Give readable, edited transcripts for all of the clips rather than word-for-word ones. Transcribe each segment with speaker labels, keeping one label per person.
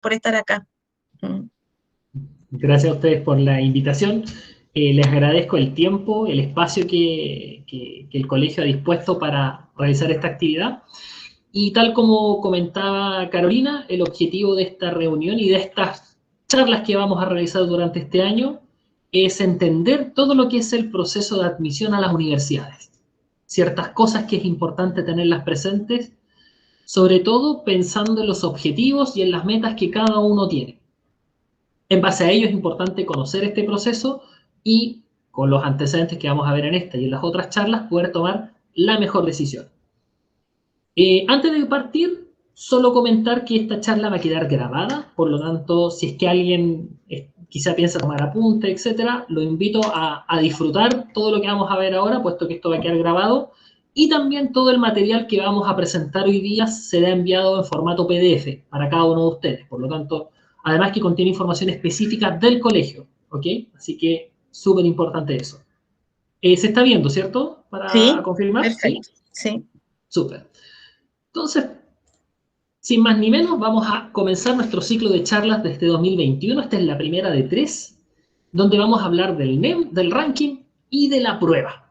Speaker 1: por estar acá.
Speaker 2: Gracias a ustedes por la invitación. Les agradezco el tiempo, el espacio que el colegio ha dispuesto para realizar esta actividad. Y tal como comentaba Carolina, el objetivo de esta reunión y de estas charlas que vamos a realizar durante este año es entender todo lo que es el proceso de admisión a las universidades. Ciertas cosas que es importante tenerlas presentes, sobre todo pensando en los objetivos y en las metas que cada uno tiene. En base a ello es importante conocer este proceso y, con los antecedentes que vamos a ver en esta y en las otras charlas, poder tomar la mejor decisión. Antes de partir, solo comentar que esta charla va a quedar grabada, por lo tanto, si es que alguien quizá piensa tomar apunte, etcétera, lo invito a disfrutar todo lo que vamos a ver ahora, puesto que esto va a quedar grabado, y también todo el material que vamos a presentar hoy día será enviado en formato PDF para cada uno de ustedes, por lo tanto, además que contiene información específica del colegio, ¿ok? Así que súper importante eso. Se está viendo, ¿cierto? Para
Speaker 1: Sí,
Speaker 2: confirmar, ¿sí?
Speaker 1: perfecto. Sí.
Speaker 2: Súper. Entonces, sin más ni menos, vamos a comenzar nuestro ciclo de charlas de este 2021. Esta es la primera de 3, donde vamos a hablar del NEM, del ranking y de la prueba.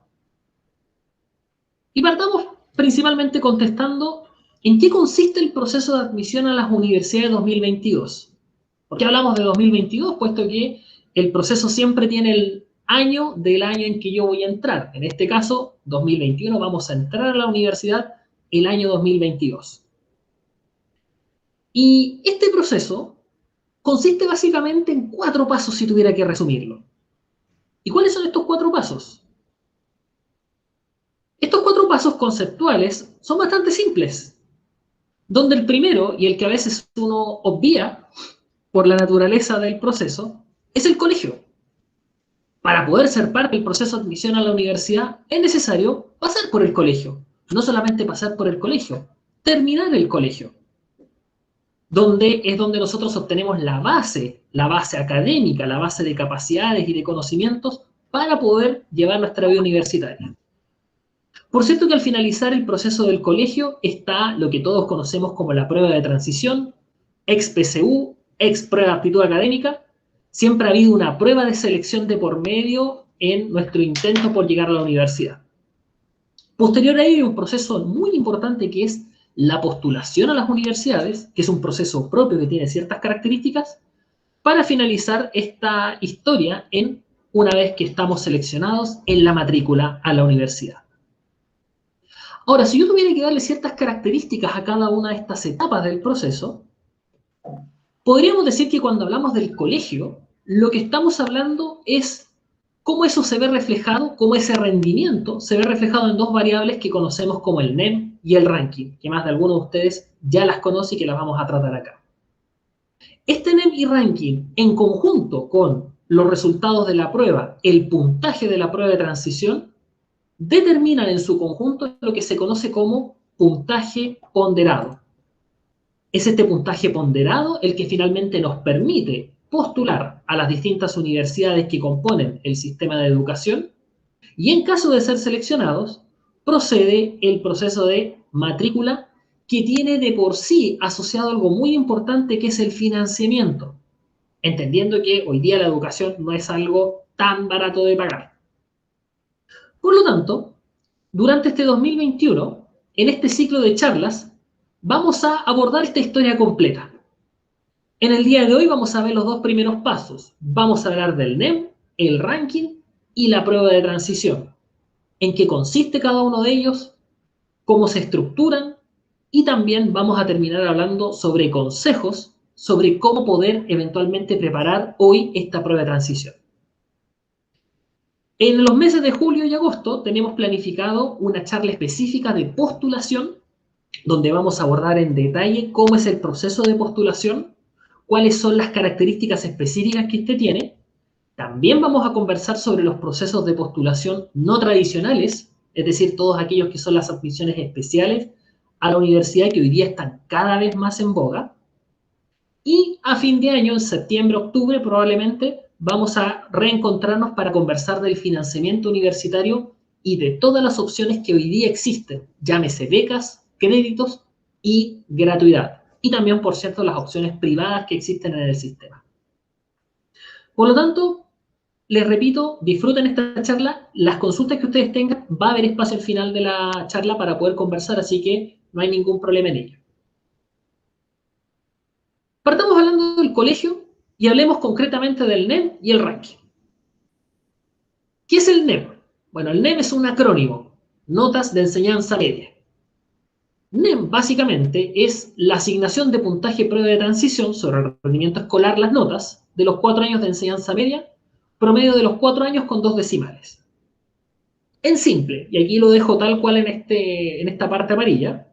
Speaker 2: Y partamos principalmente contestando en qué consiste el proceso de admisión a las universidades 2022. ¿Por qué hablamos de 2022? Puesto que el proceso siempre tiene el año del año en que yo voy a entrar. En este caso, 2021, vamos a entrar a la universidad el año 2022. Y este proceso consiste básicamente en 4 pasos si tuviera que resumirlo. ¿Y cuáles son estos 4 pasos? Estos 4 pasos conceptuales son bastante simples, donde el primero, y el que a veces uno obvia por la naturaleza del proceso, es el colegio. Para poder ser parte del proceso de admisión a la universidad es necesario pasar por el colegio. No solamente pasar por el colegio, terminar el colegio. Donde es donde nosotros obtenemos la base académica, la base de capacidades y de conocimientos para poder llevar nuestra vida universitaria. Por cierto que al finalizar el proceso del colegio está lo que todos conocemos como la prueba de transición, ex PSU, ex prueba de aptitud académica. Siempre ha habido una prueba de selección de por medio en nuestro intento por llegar a la universidad. Posterior a ello hay un proceso muy importante que es la postulación a las universidades, que es un proceso propio que tiene ciertas características, para finalizar esta historia en una vez que estamos seleccionados en la matrícula a la universidad. Ahora, si yo tuviera que darle ciertas características a cada una de estas etapas del proceso, podríamos decir que cuando hablamos del colegio, lo que estamos hablando es cómo eso se ve reflejado, cómo ese rendimiento se ve reflejado en 2 variables que conocemos como el NEM y el ranking, que más de algunos de ustedes ya las conocen y que las vamos a tratar acá. Este NEM y ranking, en conjunto con los resultados de la prueba, el puntaje de la prueba de transición, determinan en su conjunto lo que se conoce como puntaje ponderado. Es este puntaje ponderado el que finalmente nos permite postular a las distintas universidades que componen el sistema de educación y en caso de ser seleccionados, procede el proceso de matrícula que tiene de por sí asociado algo muy importante que es el financiamiento, entendiendo que hoy día la educación no es algo tan barato de pagar. Por lo tanto, durante este 2021, en este ciclo de charlas, vamos a abordar esta historia completa. En el día de hoy vamos a ver los 2 primeros pasos. Vamos a hablar del NEM, el ranking y la prueba de transición. En qué consiste cada uno de ellos, cómo se estructuran y también vamos a terminar hablando sobre consejos, sobre cómo poder eventualmente preparar hoy esta prueba de transición. En los meses de julio y agosto tenemos planificado una charla específica de postulación, donde vamos a abordar en detalle cómo es el proceso de postulación, cuáles son las características específicas que este tiene. También vamos a conversar sobre los procesos de postulación no tradicionales, es decir, todos aquellos que son las admisiones especiales a la universidad que hoy día están cada vez más en boga. Y a fin de año, en septiembre, octubre, probablemente vamos a reencontrarnos para conversar del financiamiento universitario y de todas las opciones que hoy día existen, llámese becas, créditos y gratuidad. y también, por cierto, las opciones privadas que existen en el sistema. Por lo tanto, les repito, disfruten esta charla. Las consultas que ustedes tengan, va a haber espacio al final de la charla para poder conversar, así que no hay ningún problema en ello. Partamos hablando del colegio y hablemos concretamente del NEM y el ranking. ¿Qué es el NEM? Bueno, el NEM es un acrónimo, Notas de Enseñanza Media. NEM básicamente es la asignación de puntaje prueba de transición sobre el rendimiento escolar, las notas, de los 4 años de enseñanza media, promedio de los 4 años con 2 decimales. En simple, y aquí lo dejo tal cual en esta parte amarilla,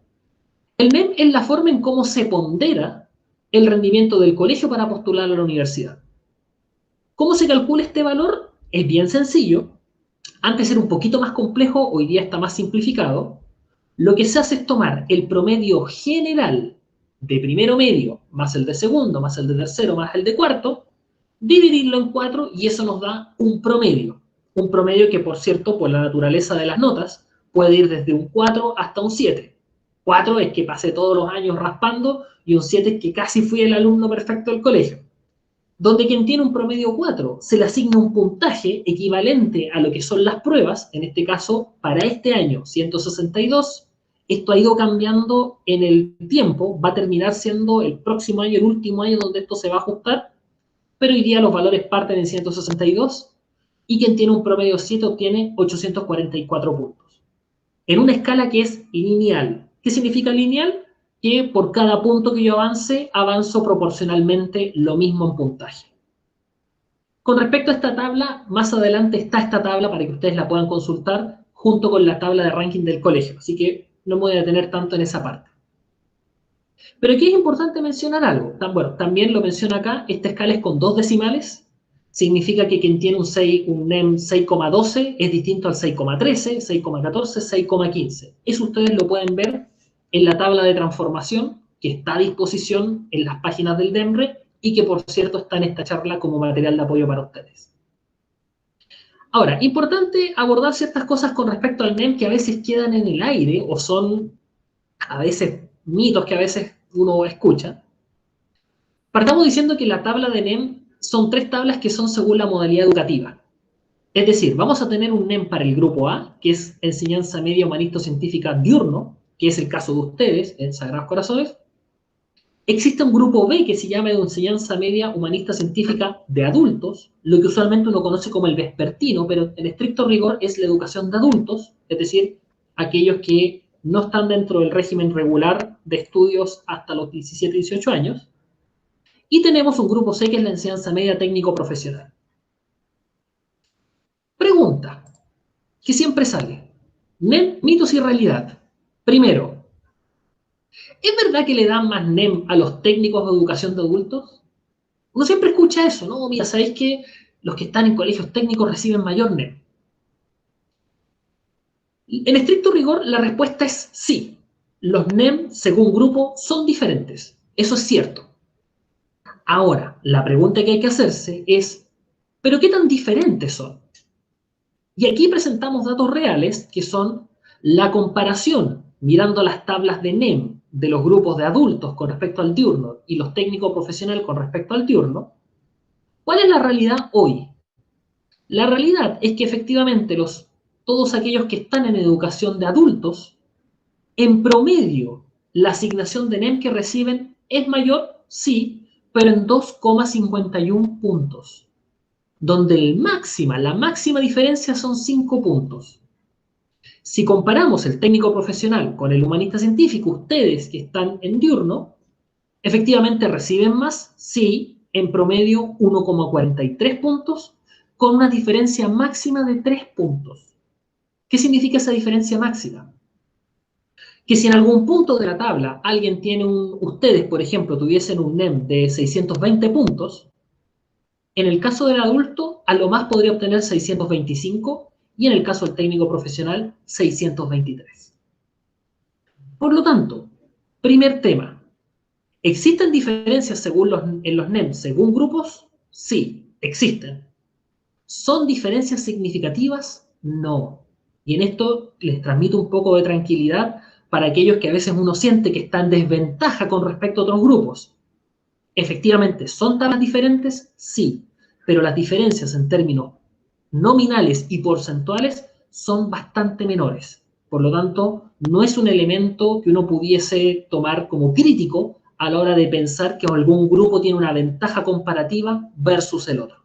Speaker 2: el NEM es la forma en cómo se pondera el rendimiento del colegio para postular a la universidad. ¿Cómo se calcula este valor? Es bien sencillo. Antes era un poquito más complejo, hoy día está más simplificado. Lo que se hace es tomar el promedio general de primero medio, más el de segundo, más el de tercero, más el de cuarto, dividirlo en 4 y eso nos da un promedio. Un promedio que, por cierto, por la naturaleza de las notas, puede ir desde un 4 hasta un 7. 4 es que pasé todos los años raspando y un 7 es que casi fui el alumno perfecto del colegio. Donde quien tiene un promedio 4 se le asigna un puntaje equivalente a lo que son las pruebas, en este caso, para este año, 162. Esto ha ido cambiando en el tiempo, va a terminar siendo el próximo año, el último año donde esto se va a ajustar, pero hoy día los valores parten en 162 y quien tiene un promedio 7 obtiene 844 puntos. En una escala que es lineal. ¿Qué significa lineal? Que por cada punto que yo avance, avanzo proporcionalmente lo mismo en puntaje. Con respecto a esta tabla, más adelante está esta tabla para que ustedes la puedan consultar junto con la tabla de ranking del colegio, así que no me voy a detener tanto en esa parte. Pero aquí es importante mencionar algo. Bueno, también lo menciona acá, esta escala es con 2 decimales, significa que quien tiene un NEM 6,12 es distinto al 6,13, 6,14, 6,15. Eso ustedes lo pueden ver en la tabla de transformación que está a disposición en las páginas del DEMRE y que, por cierto, está en esta charla como material de apoyo para ustedes. Ahora, importante abordar ciertas cosas con respecto al NEM que a veces quedan en el aire o son a veces mitos que a veces uno escucha. Partamos diciendo que la tabla de NEM son 3 tablas que son según la modalidad educativa. Es decir, vamos a tener un NEM para el grupo A, que es Enseñanza Media Humanista-Científica Diurno, que es el caso de ustedes en Sagrados Corazones. Existe un grupo B que se llama de Enseñanza Media Humanista-Científica de Adultos, lo que usualmente uno conoce como el vespertino, pero en estricto rigor es la educación de adultos, es decir, aquellos que no están dentro del régimen regular de estudios hasta los 17, 18 años. Y tenemos un grupo C que es la enseñanza media técnico-profesional. Pregunta, que siempre sale. NEM, mitos y realidad. Primero, ¿es verdad que le dan más NEM a los técnicos de educación de adultos? Uno siempre escucha eso, ¿no? Mira, ¿sabéis que los que están en colegios técnicos reciben mayor NEM? En estricto rigor, la respuesta es sí. Los NEM, según grupo, son diferentes. Eso es cierto. Ahora, la pregunta que hay que hacerse es, ¿pero qué tan diferentes son? Y aquí presentamos datos reales que son la comparación, mirando las tablas de NEM de los grupos de adultos con respecto al diurno y los técnicos profesionales con respecto al diurno. ¿Cuál es la realidad hoy? La realidad es que efectivamente todos aquellos que están en educación de adultos, en promedio, la asignación de NEM que reciben es mayor, sí, pero en 2,51 puntos, donde la máxima diferencia son 5 puntos. Si comparamos el técnico profesional con el humanista científico, ustedes que están en diurno, efectivamente reciben más, sí, en promedio 1,43 puntos, con una diferencia máxima de 3 puntos. ¿Qué significa esa diferencia máxima? Que si en algún punto de la tabla alguien tiene ustedes, por ejemplo, tuviesen un NEM de 620 puntos, en el caso del adulto, a lo más podría obtener 625 y en el caso del técnico profesional, 623. Por lo tanto, primer tema, ¿existen diferencias en los NEM según grupos? Sí, existen. ¿Son diferencias significativas? No. Y en esto les transmito un poco de tranquilidad para aquellos que a veces uno siente que está en desventaja con respecto a otros grupos. Efectivamente, ¿son tablas diferentes? Sí, pero las diferencias en términos nominales y porcentuales son bastante menores. Por lo tanto, no es un elemento que uno pudiese tomar como crítico a la hora de pensar que algún grupo tiene una ventaja comparativa versus el otro.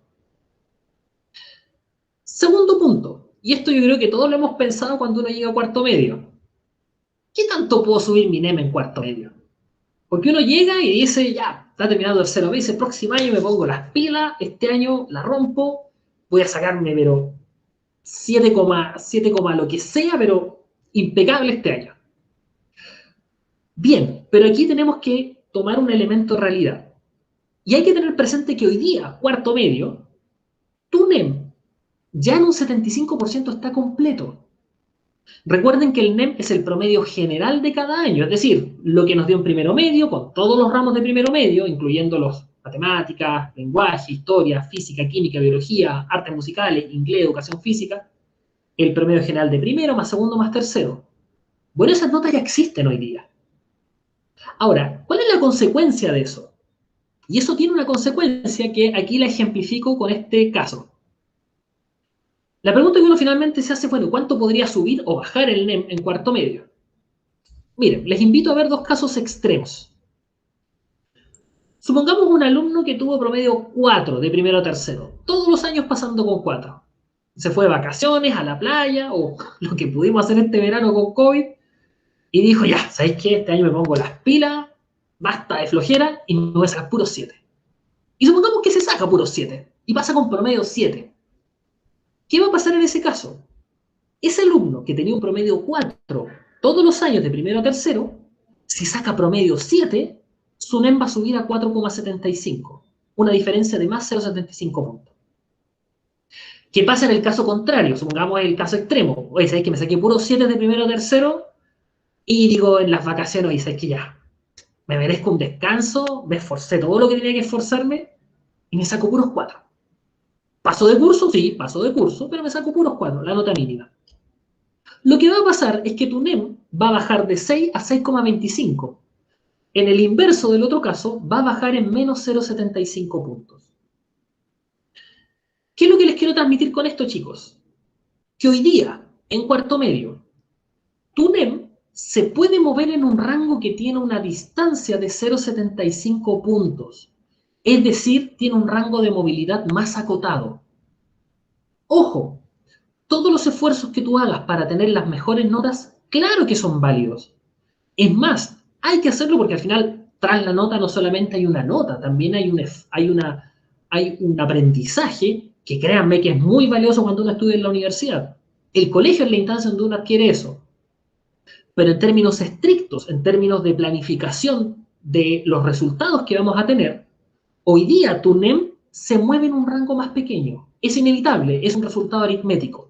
Speaker 2: Segundo punto, y esto yo creo que todos lo hemos pensado cuando uno llega a cuarto medio. ¿Qué tanto puedo subir mi NEM en cuarto medio? Porque uno llega y dice, ya, está terminando el 0B, dice, el próximo año me pongo las pilas, este año la rompo, voy a sacarme, pero 7, lo que sea, pero impecable este año. Bien, pero aquí tenemos que tomar un elemento de realidad. Y hay que tener presente que hoy día, cuarto medio, tu NEM ya en un 75% está completo. Recuerden que el NEM es el promedio general de cada año, es decir, lo que nos dio en primero medio, con todos los ramos de primero medio, incluyendo los matemáticas, lenguaje, historia, física, química, biología, artes musicales, inglés, educación física, el promedio general de primero, más segundo, más tercero. Bueno, esas notas ya existen hoy día. Ahora, ¿cuál es la consecuencia de eso? Y eso tiene una consecuencia que aquí la ejemplifico con este caso. La pregunta que uno finalmente se hace, bueno, ¿cuánto podría subir o bajar el NEM en cuarto medio? Miren, les invito a ver dos casos extremos. Supongamos un alumno que tuvo promedio 4 de primero a tercero, todos los años pasando con 4. Se fue de vacaciones a la playa o lo que pudimos hacer este verano con COVID y dijo, ya, ¿sabéis qué? Este año me pongo las pilas, basta de flojera y me voy a sacar puros 7. Y supongamos que se saca puros 7 y pasa con promedio 7. ¿Qué va a pasar en ese caso? Ese alumno que tenía un promedio 4 todos los años de primero a tercero, si saca promedio 7, su NEM va a subir a 4,75, una diferencia de más 0,75 puntos. ¿Qué pasa en el caso contrario? Supongamos el caso extremo. Oye, ¿sabes que me saqué puros 7 de primero a tercero? Y digo en las vacaciones, oye, ¿sabes que ya? Me merezco un descanso, me esforcé todo lo que tenía que esforzarme y me saco puros 4. ¿Paso de curso? Sí, paso de curso, pero me saco puros 4, la nota mínima. Lo que va a pasar es que tu NEM va a bajar de 6 a 6,25. En el inverso del otro caso, va a bajar en menos 0,75 puntos. ¿Qué es lo que les quiero transmitir con esto, chicos? Que hoy día, en cuarto medio, tu NEM se puede mover en un rango que tiene una distancia de 0,75 puntos. Es decir, tiene un rango de movilidad más acotado. Ojo, todos los esfuerzos que tú hagas para tener las mejores notas, claro que son válidos. Es más, hay que hacerlo porque al final, tras la nota no solamente hay una nota, también hay un aprendizaje que créanme que es muy valioso cuando uno estudia en la universidad. El colegio es la instancia donde uno adquiere eso. Pero en términos estrictos, en términos de planificación de los resultados que vamos a tener, hoy día tu NEM se mueve en un rango más pequeño. Es inevitable, es un resultado aritmético.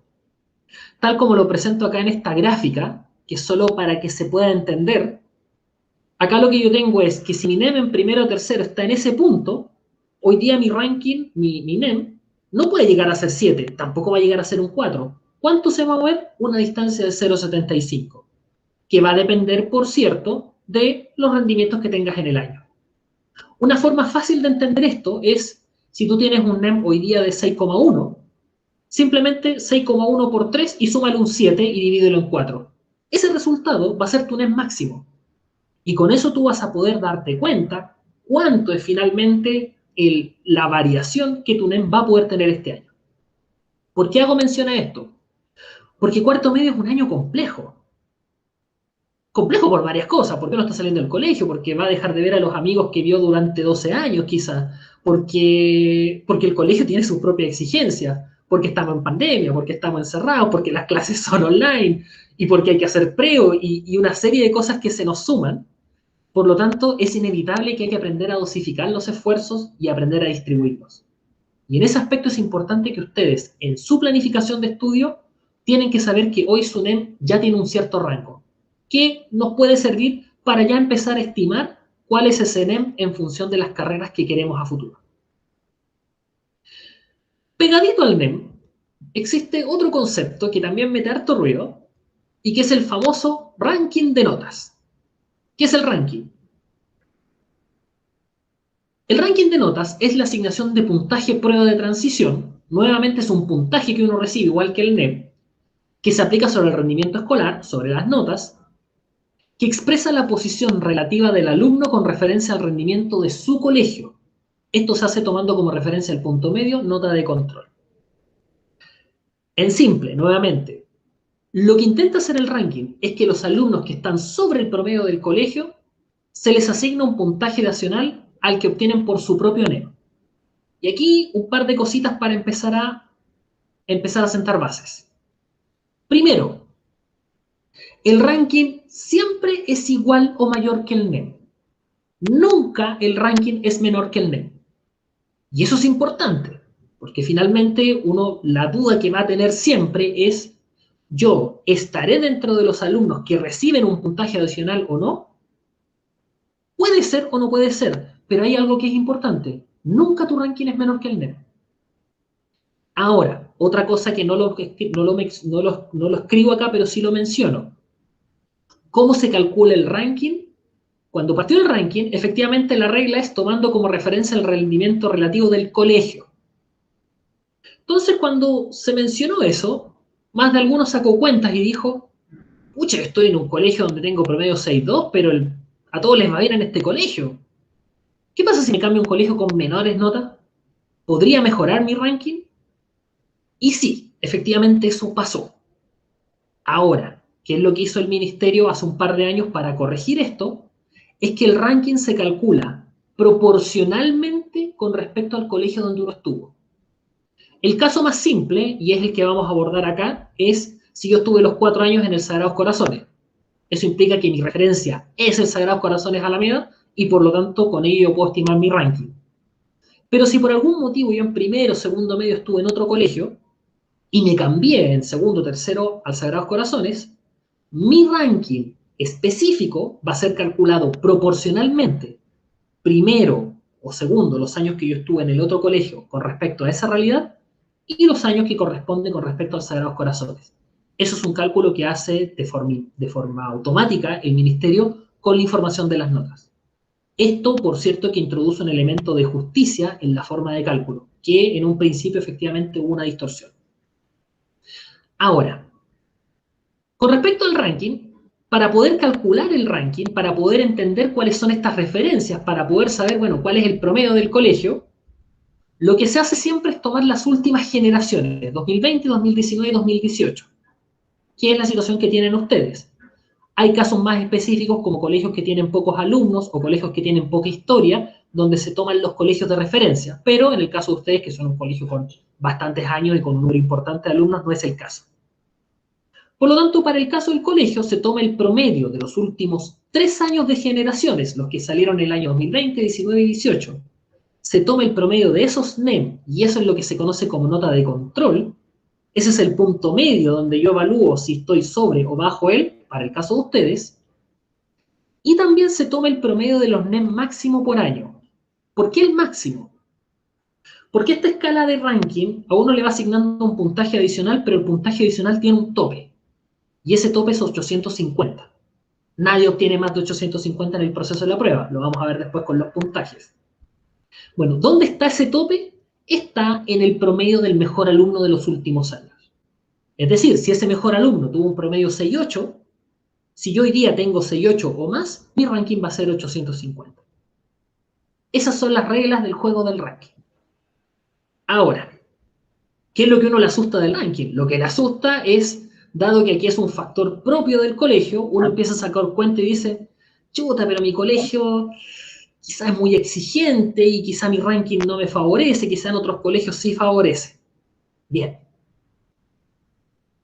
Speaker 2: Tal como lo presento acá en esta gráfica, que es solo para que se pueda entender, acá lo que yo tengo es que si mi NEM en primero o tercero está en ese punto, hoy día mi ranking, mi NEM, no puede llegar a ser 7, tampoco va a llegar a ser un 4. ¿Cuánto se va a mover? Una distancia de 0,75, que va a depender, por cierto, de los rendimientos que tengas en el año. Una forma fácil de entender esto es, si tú tienes un NEM hoy día de 6,1, simplemente 6,1 por 3 y súmale un 7 y divídelo en 4. Ese resultado va a ser tu NEM máximo. Y con eso tú vas a poder darte cuenta cuánto es finalmente la variación que tu NEM va a poder tener este año. ¿Por qué hago mención a esto? Porque cuarto medio es un año complejo. Complejo por varias cosas, porque no está saliendo del colegio, porque va a dejar de ver a los amigos que vio durante 12 años quizás, porque el colegio tiene sus propias exigencias, porque estamos en pandemia, porque estamos encerrados, porque las clases son online, y porque hay que hacer preo, y una serie de cosas que se nos suman. Por lo tanto, es inevitable que hay que aprender a dosificar los esfuerzos y aprender a distribuirlos. Y en ese aspecto es importante que ustedes, en su planificación de estudio, tienen que saber que hoy su NEM ya tiene un cierto rango, que nos puede servir para ya empezar a estimar cuál es ese NEM en función de las carreras que queremos a futuro. Pegadito al NEM, existe otro concepto que también mete harto ruido, y que es el famoso ranking de notas. ¿Qué es el ranking? El ranking de notas es la asignación de puntaje prueba de transición. Nuevamente es un puntaje que uno recibe, igual que el NEM, que se aplica sobre el rendimiento escolar, sobre las notas, que expresa la posición relativa del alumno con referencia al rendimiento de su colegio. Esto se hace tomando como referencia el punto medio, nota de control. En simple, nuevamente, lo que intenta hacer el ranking es que los alumnos que están sobre el promedio del colegio se les asigna un puntaje nacional al que obtienen por su propio NEM. Y aquí un par de cositas para empezar a sentar bases. Primero, el ranking siempre es igual o mayor que el NEM. Nunca el ranking es menor que el NEM. Y eso es importante, porque finalmente la duda que va a tener siempre es, ¿yo estaré dentro de los alumnos que reciben un puntaje adicional o no? Puede ser o no puede ser, pero hay algo que es importante. Nunca tu ranking es menor que el NEM. Ahora, otra cosa que no lo escribo acá, pero sí lo menciono. ¿Cómo se calcula el ranking? Cuando partió el ranking, efectivamente la regla es tomando como referencia el rendimiento relativo del colegio. Entonces, cuando se mencionó eso, más de alguno sacó cuentas y dijo, pucha, estoy en un colegio donde tengo promedio 6.2, pero a todos les va bien en este colegio. ¿Qué pasa si me cambio a un colegio con menores notas? ¿Podría mejorar mi ranking? Y sí, efectivamente eso pasó. Ahora, ¿qué es lo que hizo el ministerio hace un par de años para corregir esto? Es que el ranking se calcula proporcionalmente con respecto al colegio donde uno estuvo. El caso más simple, y es el que vamos a abordar acá, es si yo estuve los 4 años en el Sagrados Corazones. Eso implica que mi referencia es el Sagrados Corazones Alameda y por lo tanto con ello yo puedo estimar mi ranking. Pero si por algún motivo yo en primero o segundo medio estuve en otro colegio y me cambié en segundo o tercero al Sagrados Corazones, mi ranking específico va a ser calculado proporcionalmente primero o segundo los años que yo estuve en el otro colegio con respecto a esa realidad y los años que corresponden con respecto al Sagrados Corazones. Eso es un cálculo que hace de forma automática el ministerio con la información de las notas. Esto, por cierto, que introduce un elemento de justicia en la forma de cálculo, que en un principio efectivamente hubo una distorsión. Ahora, con respecto al ranking, para poder calcular el ranking, para poder entender cuáles son estas referencias, para poder saber, bueno, cuál es el promedio del colegio, lo que se hace siempre es tomar las últimas generaciones, 2020, 2019 y 2018, que es la situación que tienen ustedes. Hay casos más específicos como colegios que tienen pocos alumnos o colegios que tienen poca historia, donde se toman los colegios de referencia, pero en el caso de ustedes, que son un colegio con bastantes años y con un número importante de alumnos, no es el caso. Por lo tanto, para el caso del colegio, se toma el promedio de los últimos 3 años de generaciones, los que salieron en el año 2020, 19 y 18. Se toma el promedio de esos NEM, y eso es lo que se conoce como nota de control. Ese es el punto medio donde yo evalúo si estoy sobre o bajo él, para el caso de ustedes. Y también se toma el promedio de los NEM máximo por año. ¿Por qué el máximo? Porque esta escala de ranking a uno le va asignando un puntaje adicional, pero el puntaje adicional tiene un tope. Y ese tope es 850. Nadie obtiene más de 850 en el proceso de la prueba. Lo vamos a ver después con los puntajes. Bueno, ¿dónde está ese tope? Está en el promedio del mejor alumno de los últimos años. Es decir, si ese mejor alumno tuvo un promedio 6.8, si yo hoy día tengo 6.8 o más, mi ranking va a ser 850. Esas son las reglas del juego del ranking. Ahora, ¿qué es lo que uno le asusta del ranking? Lo que le asusta es, dado que aquí es un factor propio del colegio, uno empieza a sacar cuenta y dice, chuta, pero mi colegio quizás es muy exigente y quizá mi ranking no me favorece, quizá en otros colegios sí favorece. Bien.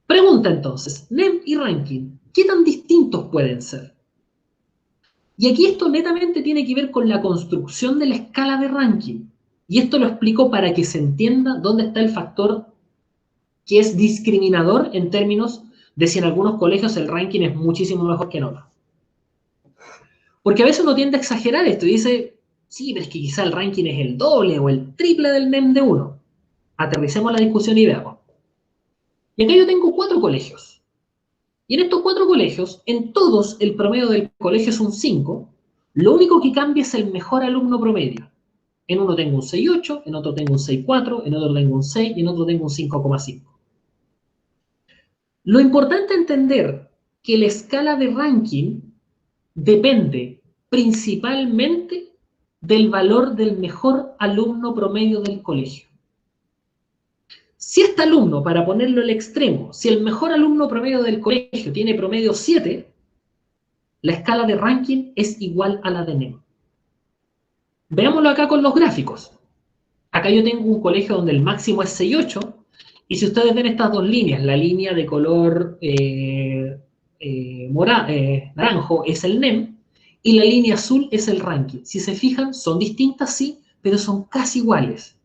Speaker 2: Pregunta entonces, NEM y ranking, ¿qué tan distintos pueden ser? Y aquí esto netamente tiene que ver con la construcción de la escala de ranking. Y esto lo explico para que se entienda dónde está el factor que es discriminador en términos de si en algunos colegios el ranking es muchísimo mejor que en otros. Porque a veces uno tiende a exagerar esto y dice, sí, pero es que quizá el ranking es el doble o el triple del NEM de uno. Aterricemos la discusión y veamos. Y acá yo tengo 4 colegios. Y en estos 4 colegios, en todos el promedio del colegio es un 5, lo único que cambia es el mejor alumno promedio. En uno tengo un 6,8, en otro tengo un 6,4, en otro tengo un 6 y en otro tengo un 5,5. Lo importante es entender que la escala de ranking depende principalmente del valor del mejor alumno promedio del colegio. Si este alumno, para ponerlo al extremo, si el mejor alumno promedio del colegio tiene promedio 7, la escala de ranking es igual a la de NEM. Veámoslo acá con los gráficos. Acá yo tengo un colegio donde el máximo es 6,8, y si ustedes ven estas dos líneas, la línea de color naranjo es el NEM, y la línea azul es el ranking. Si se fijan, son distintas, sí, pero son casi iguales.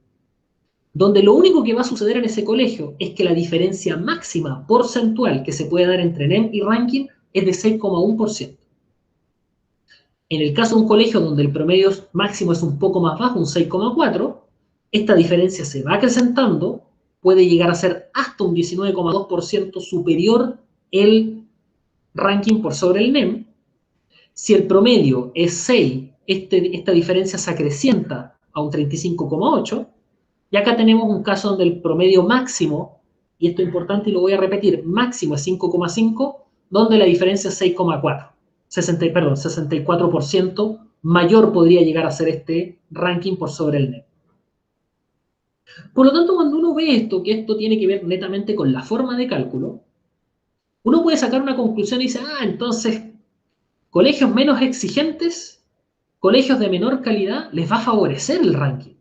Speaker 2: Donde lo único que va a suceder en ese colegio es que la diferencia máxima porcentual que se puede dar entre NEM y ranking es de 6,1%. En el caso de un colegio donde el promedio máximo es un poco más bajo, un 6,4, esta diferencia se va acrecentando, puede llegar a ser hasta un 19,2% superior el ranking por sobre el NEM. Si el promedio es 6, esta diferencia se acrecienta a un 35,8, y acá tenemos un caso donde el promedio máximo, y esto es importante y lo voy a repetir, máximo es 5,5, donde la diferencia es 6,4. 64% mayor podría llegar a ser este ranking por sobre el NEM. Por lo tanto, cuando uno ve esto, que esto tiene que ver netamente con la forma de cálculo, uno puede sacar una conclusión y dice, entonces, colegios menos exigentes, colegios de menor calidad, les va a favorecer el ranking.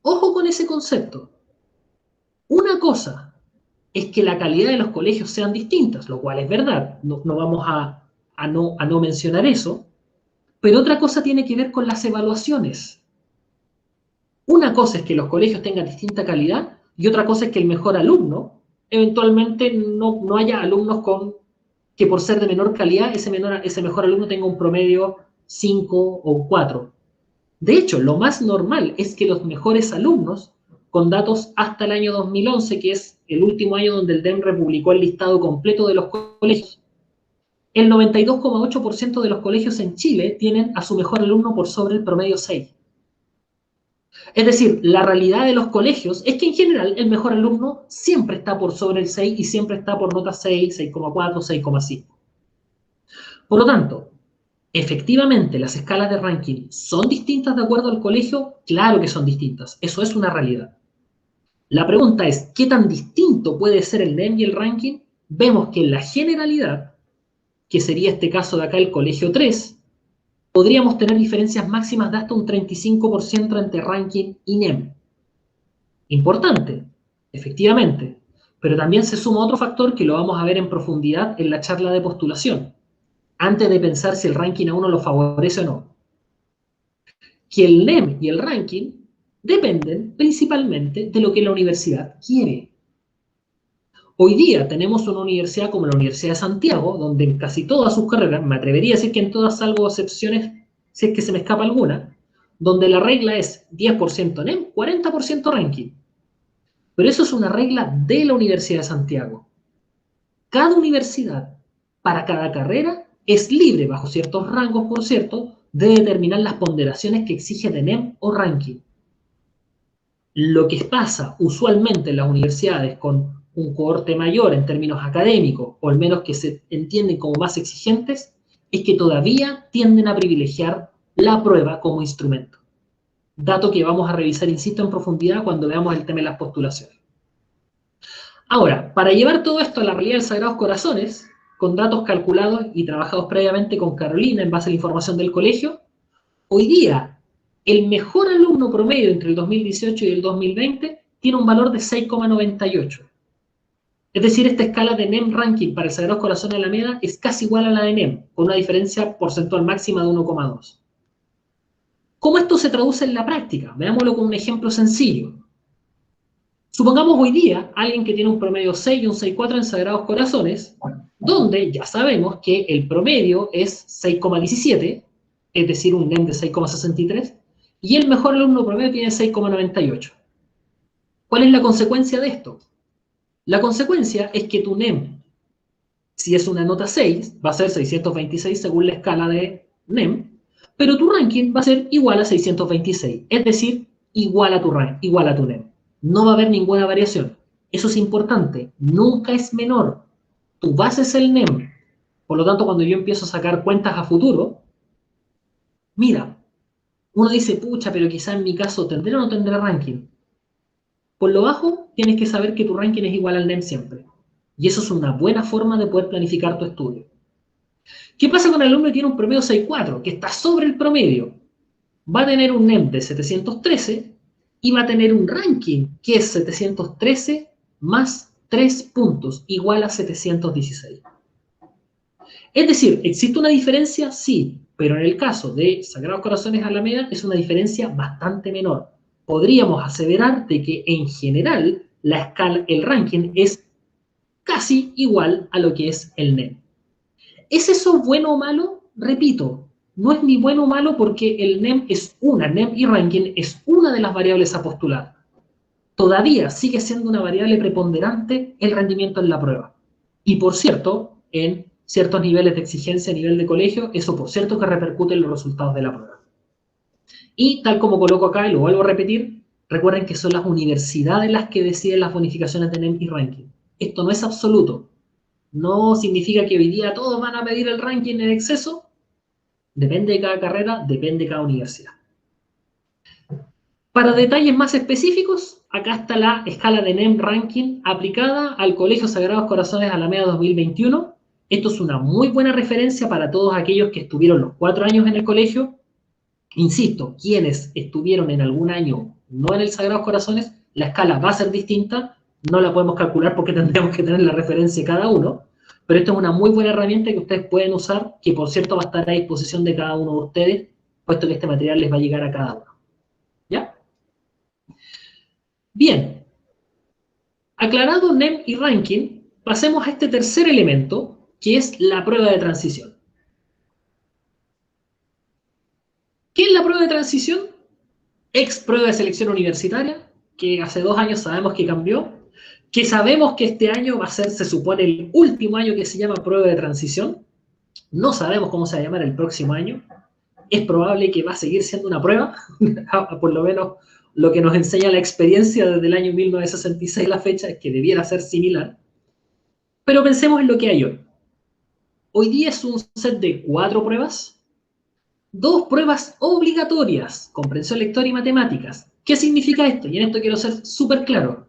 Speaker 2: Ojo con ese concepto. Una cosa es que la calidad de los colegios sean distintas, lo cual es verdad, no vamos a no mencionar eso, pero otra cosa tiene que ver con las evaluaciones. Una cosa es que los colegios tengan distinta calidad y otra cosa es que el mejor alumno, eventualmente no haya alumnos que por ser de menor calidad, ese mejor alumno tenga un promedio 5 o 4. De hecho, lo más normal es que los mejores alumnos, con datos hasta el año 2011, que es el último año donde el DEMRE publicó el listado completo de los colegios, el 92,8% de los colegios en Chile tienen a su mejor alumno por sobre el promedio 6. Es decir, la realidad de los colegios es que en general el mejor alumno siempre está por sobre el 6 y siempre está por nota 6, 6,4, 6,5. Por lo tanto, efectivamente, las escalas de ranking son distintas de acuerdo al colegio. Claro que son distintas, eso es una realidad. La pregunta es, ¿qué tan distinto puede ser el NEM y el ranking? Vemos que en la generalidad, que sería este caso de acá el colegio 3, podríamos tener diferencias máximas de hasta un 35% entre ranking y NEM. Importante, efectivamente, pero también se suma otro factor que lo vamos a ver en profundidad en la charla de postulación, antes de pensar si el ranking a uno lo favorece o no. Que el NEM y el ranking dependen principalmente de lo que la universidad quiere. Hoy día tenemos una universidad como la Universidad de Santiago, donde en casi todas sus carreras, me atrevería a decir que en todas salvo excepciones, si es que se me escapa alguna, donde la regla es 10% NEM, 40% ranking. Pero eso es una regla de la Universidad de Santiago. Cada universidad, para cada carrera, es libre, bajo ciertos rangos, por cierto, de determinar las ponderaciones que exige de NEM o ranking. Lo que pasa usualmente en las universidades con un cohorte mayor en términos académicos, o al menos que se entienden como más exigentes, es que todavía tienden a privilegiar la prueba como instrumento. Dato que vamos a revisar, insisto, en profundidad cuando veamos el tema de las postulaciones. Ahora, para llevar todo esto a la realidad de Sagrados Corazones, con datos calculados y trabajados previamente con Carolina en base a la información del colegio, hoy día el mejor alumno promedio entre el 2018 y el 2020 tiene un valor de 6,98. Es decir, esta escala de NEM ranking para el Sagrados Corazones de Alameda es casi igual a la de NEM, con una diferencia porcentual máxima de 1,2. ¿Cómo esto se traduce en la práctica? Veámoslo con un ejemplo sencillo. Supongamos hoy día alguien que tiene un promedio 6 y un 6,4 en Sagrados Corazones, donde ya sabemos que el promedio es 6,17, es decir, un NEM de 6,63, y el mejor alumno promedio tiene 6,98. ¿Cuál es la consecuencia de esto? La consecuencia es que tu NEM Si es una nota 6, va a ser 626 según la escala de NEM, pero tu ranking va a ser igual a 626, es decir, igual a tu NEM. No va a haber ninguna variación. Eso es importante, nunca es menor. Tu base es el NEM. Por lo tanto, cuando yo empiezo a sacar cuentas a futuro, mira, uno dice, pucha, pero quizá en mi caso tendré o no tendré ranking. Por lo bajo, tienes que saber que tu ranking es igual al NEM siempre. Y eso es una buena forma de poder planificar tu estudio. ¿Qué pasa con el alumno que tiene un promedio 6.4, que está sobre el promedio? Va a tener un NEM de 713 y va a tener un ranking que es 713 más 3 puntos, igual a 716. Es decir, ¿existe una diferencia? Sí, pero en el caso de Sagrados Corazones Alameda es una diferencia bastante menor. Podríamos aseverar de que en general la escala, el ranking es casi igual a lo que es el NEM. ¿Es eso bueno o malo? Repito, no es ni bueno o malo porque el NEM y ranking es una de las variables a postular. Todavía sigue siendo una variable preponderante el rendimiento en la prueba. Y por cierto, en ciertos niveles de exigencia a nivel de colegio, eso por cierto que repercute en los resultados de la prueba. Y tal como coloco acá, y lo vuelvo a repetir, recuerden que son las universidades las que deciden las bonificaciones de NEM y ranking. Esto no es absoluto. No significa que hoy día todos van a pedir el ranking en exceso. Depende de cada carrera, depende de cada universidad. Para detalles más específicos, acá está la escala de NEM Ranking aplicada al Colegio Sagrados Corazones Alameda 2021. Esto es una muy buena referencia para todos aquellos que estuvieron los 4 años en el colegio. Insisto, quienes estuvieron en algún año no en el Sagrados Corazones, la escala va a ser distinta, no la podemos calcular porque tendríamos que tener la referencia cada uno, pero esto es una muy buena herramienta que ustedes pueden usar, que por cierto va a estar a disposición de cada uno de ustedes, puesto que este material les va a llegar a cada uno. ¿Ya? Bien, aclarado NEM y ranking, pasemos a este tercer elemento, que es la prueba de transición. ¿Qué es la prueba de transición? Ex prueba de selección universitaria, que hace 2 años sabemos que cambió, que sabemos que este año va a ser, se supone, el último año que se llama prueba de transición. No sabemos cómo se va a llamar el próximo año. Es probable que va a seguir siendo una prueba, por lo menos lo que nos enseña la experiencia desde el año 1966 la fecha es que debiera ser similar. Pero pensemos en lo que hay hoy. Hoy día es un set de 4 pruebas, 2 pruebas obligatorias, comprensión lectora y matemáticas. ¿Qué significa esto? Y en esto quiero ser súper claro.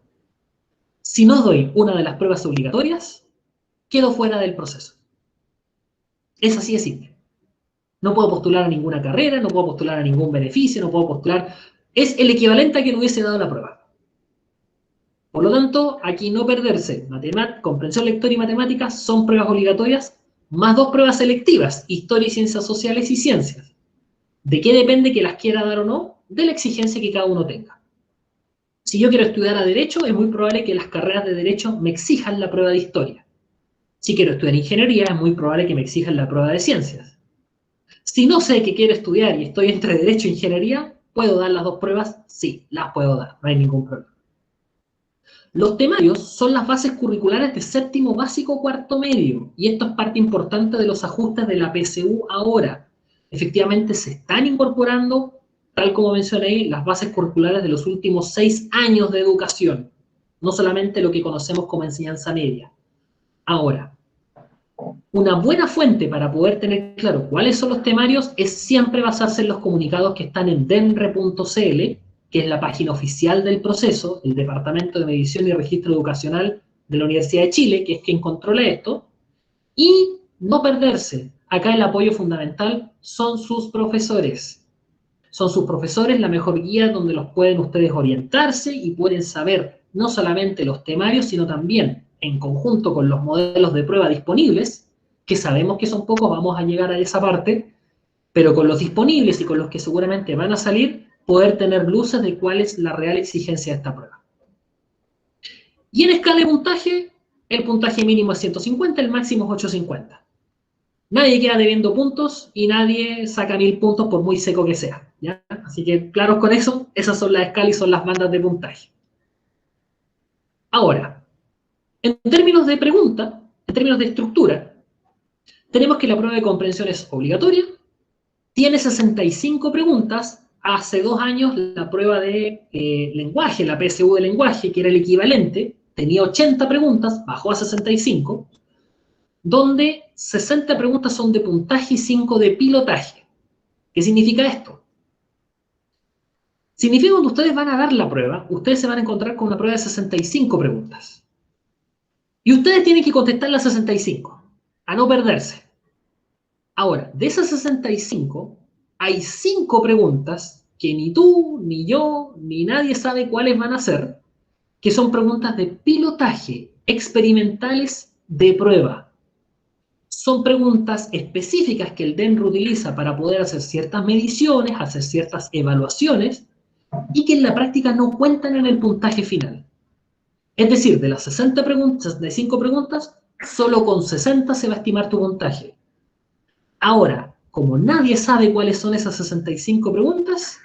Speaker 2: Si no doy una de las pruebas obligatorias, quedo fuera del proceso. Es así de simple. No puedo postular a ninguna carrera, no puedo postular a ningún beneficio, no puedo postular... Es el equivalente a que no hubiese dado la prueba. Por lo tanto, aquí no perderse. Comprensión lectora y matemáticas son pruebas obligatorias, más 2 pruebas selectivas, historia y ciencias sociales y ciencias. ¿De qué depende que las quiera dar o no? De la exigencia que cada uno tenga. Si yo quiero estudiar a Derecho, es muy probable que las carreras de Derecho me exijan la prueba de Historia. Si quiero estudiar Ingeniería, es muy probable que me exijan la prueba de Ciencias. Si no sé qué quiero estudiar y estoy entre Derecho e Ingeniería, ¿puedo dar las 2 pruebas? Sí, las puedo dar, no hay ningún problema. Los temarios son las bases curriculares de séptimo básico cuarto medio, y esto es parte importante de los ajustes de la PSU ahora. Efectivamente se están incorporando, tal como mencioné, las bases curriculares de los últimos 6 años de educación, no solamente lo que conocemos como enseñanza media. Ahora, una buena fuente para poder tener claro cuáles son los temarios es siempre basarse en los comunicados que están en denre.cl, que es la página oficial del proceso, el Departamento de Medición y Registro Educacional de la Universidad de Chile, que es quien controla esto, y no perderse. Acá el apoyo fundamental son sus profesores. Son sus profesores la mejor guía donde los pueden ustedes orientarse y pueden saber no solamente los temarios, sino también, en conjunto con los modelos de prueba disponibles, que sabemos que son pocos, vamos a llegar a esa parte, pero con los disponibles y con los que seguramente van a salir, poder tener luces de cuál es la real exigencia de esta prueba. Y en escala de puntaje, el puntaje mínimo es 150, el máximo es 850. Nadie queda debiendo puntos y nadie saca 1000 puntos por muy seco que sea, ¿ya? Así que claros con eso, esas son las escalas y son las bandas de puntaje. Ahora, en términos de pregunta, En términos de estructura, tenemos que la prueba de comprensión es obligatoria, tiene 65 preguntas. Hace 2 años la prueba de lenguaje, la PSU de lenguaje, que era el equivalente, tenía 80 preguntas, bajó a 65, donde 60 preguntas son de puntaje y 5 de pilotaje. ¿Qué significa esto? Significa que cuando ustedes van a dar la prueba, ustedes se van a encontrar con una prueba de 65 preguntas. Y ustedes tienen que contestar las 65, a no perderse. Ahora, de esas 65, hay 5 preguntas que ni tú, ni yo, ni nadie sabe cuáles van a ser, que son preguntas de pilotaje, experimentales de prueba. Son preguntas específicas que el DENR utiliza para poder hacer ciertas mediciones, hacer ciertas evaluaciones, y que en la práctica no cuentan en el puntaje final. Es decir, de las 60 preguntas, 65 preguntas, solo con 60 se va a estimar tu puntaje. Ahora, como nadie sabe cuáles son esas 65 preguntas,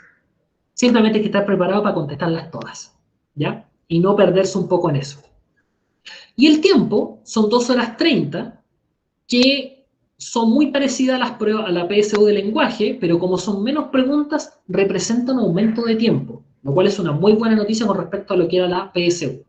Speaker 2: simplemente hay que estar preparado para contestarlas todas, ¿ya? Y no perderse un poco en eso. Y el tiempo son 2 horas 30, que son muy parecidas a las pruebas, a la PSU de lenguaje, pero como son menos preguntas, representan un aumento de tiempo, lo cual es una muy buena noticia con respecto a lo que era la PSU.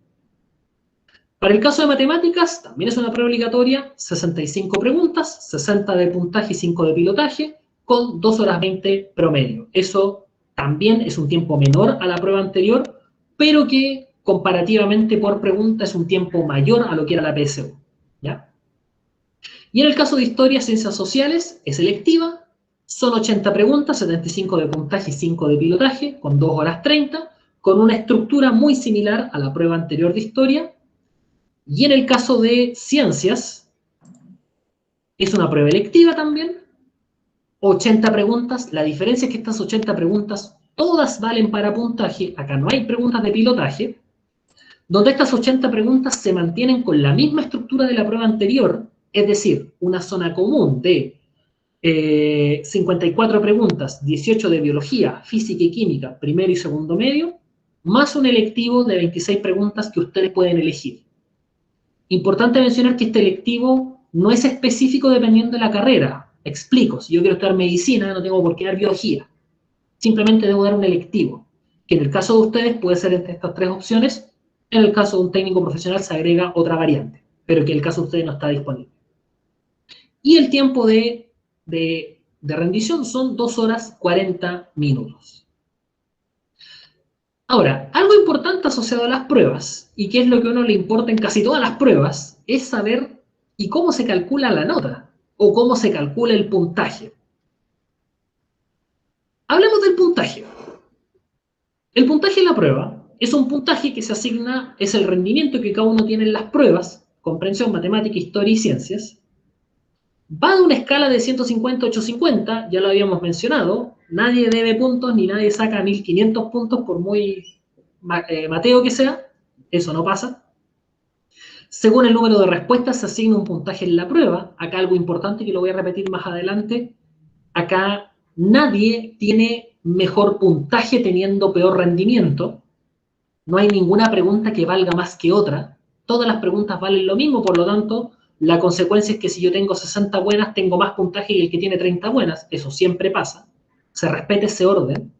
Speaker 2: Para el caso de matemáticas, también es una prueba obligatoria, 65 preguntas, 60 de puntaje y 5 de pilotaje, con 2 horas 20 promedio. Eso también es un tiempo menor a la prueba anterior, pero que comparativamente por pregunta es un tiempo mayor a lo que era la PSU, ¿ya? Y en el caso de historia, ciencias sociales, es electiva, son 80 preguntas, 75 de puntaje y 5 de pilotaje, con 2 horas 30, con una estructura muy similar a la prueba anterior de historia. Y en el caso de ciencias, es una prueba electiva también, 80 preguntas. La diferencia es que estas 80 preguntas todas valen para puntaje, acá no hay preguntas de pilotaje, donde estas 80 preguntas se mantienen con la misma estructura de la prueba anterior, es decir, una zona común de 54 preguntas, 18 de biología, física y química, primero y segundo medio, más un electivo de 26 preguntas que ustedes pueden elegir. Importante mencionar que este electivo no es específico dependiendo de la carrera. Explico, si yo quiero estudiar medicina, no tengo por qué dar biología. Simplemente debo dar un electivo, que en el caso de ustedes puede ser entre estas 3 opciones. En el caso de un técnico profesional se agrega otra variante, pero que en el caso de ustedes no está disponible. Y el tiempo de rendición son 2 horas 40 minutos. Ahora, algo importante asociado a las pruebas, y que es lo que a uno le importa en casi todas las pruebas, es saber y cómo se calcula la nota, o cómo se calcula el puntaje. Hablemos del puntaje. El puntaje en la prueba es un puntaje que se asigna, es el rendimiento que cada uno tiene en las pruebas, comprensión, matemática, historia y ciencias. Va de una escala de 150 a 850, ya lo habíamos mencionado, nadie debe puntos ni nadie saca 1500 puntos por muy mateo que sea, eso no pasa. Según el número de respuestas se asigna un puntaje en la prueba, acá algo importante que lo voy a repetir más adelante, acá nadie tiene mejor puntaje teniendo peor rendimiento, no hay ninguna pregunta que valga más que otra, todas las preguntas valen lo mismo, por lo tanto, la consecuencia es que si yo tengo 60 buenas, tengo más puntaje que el que tiene 30 buenas. Eso siempre pasa. Se respeta ese orden.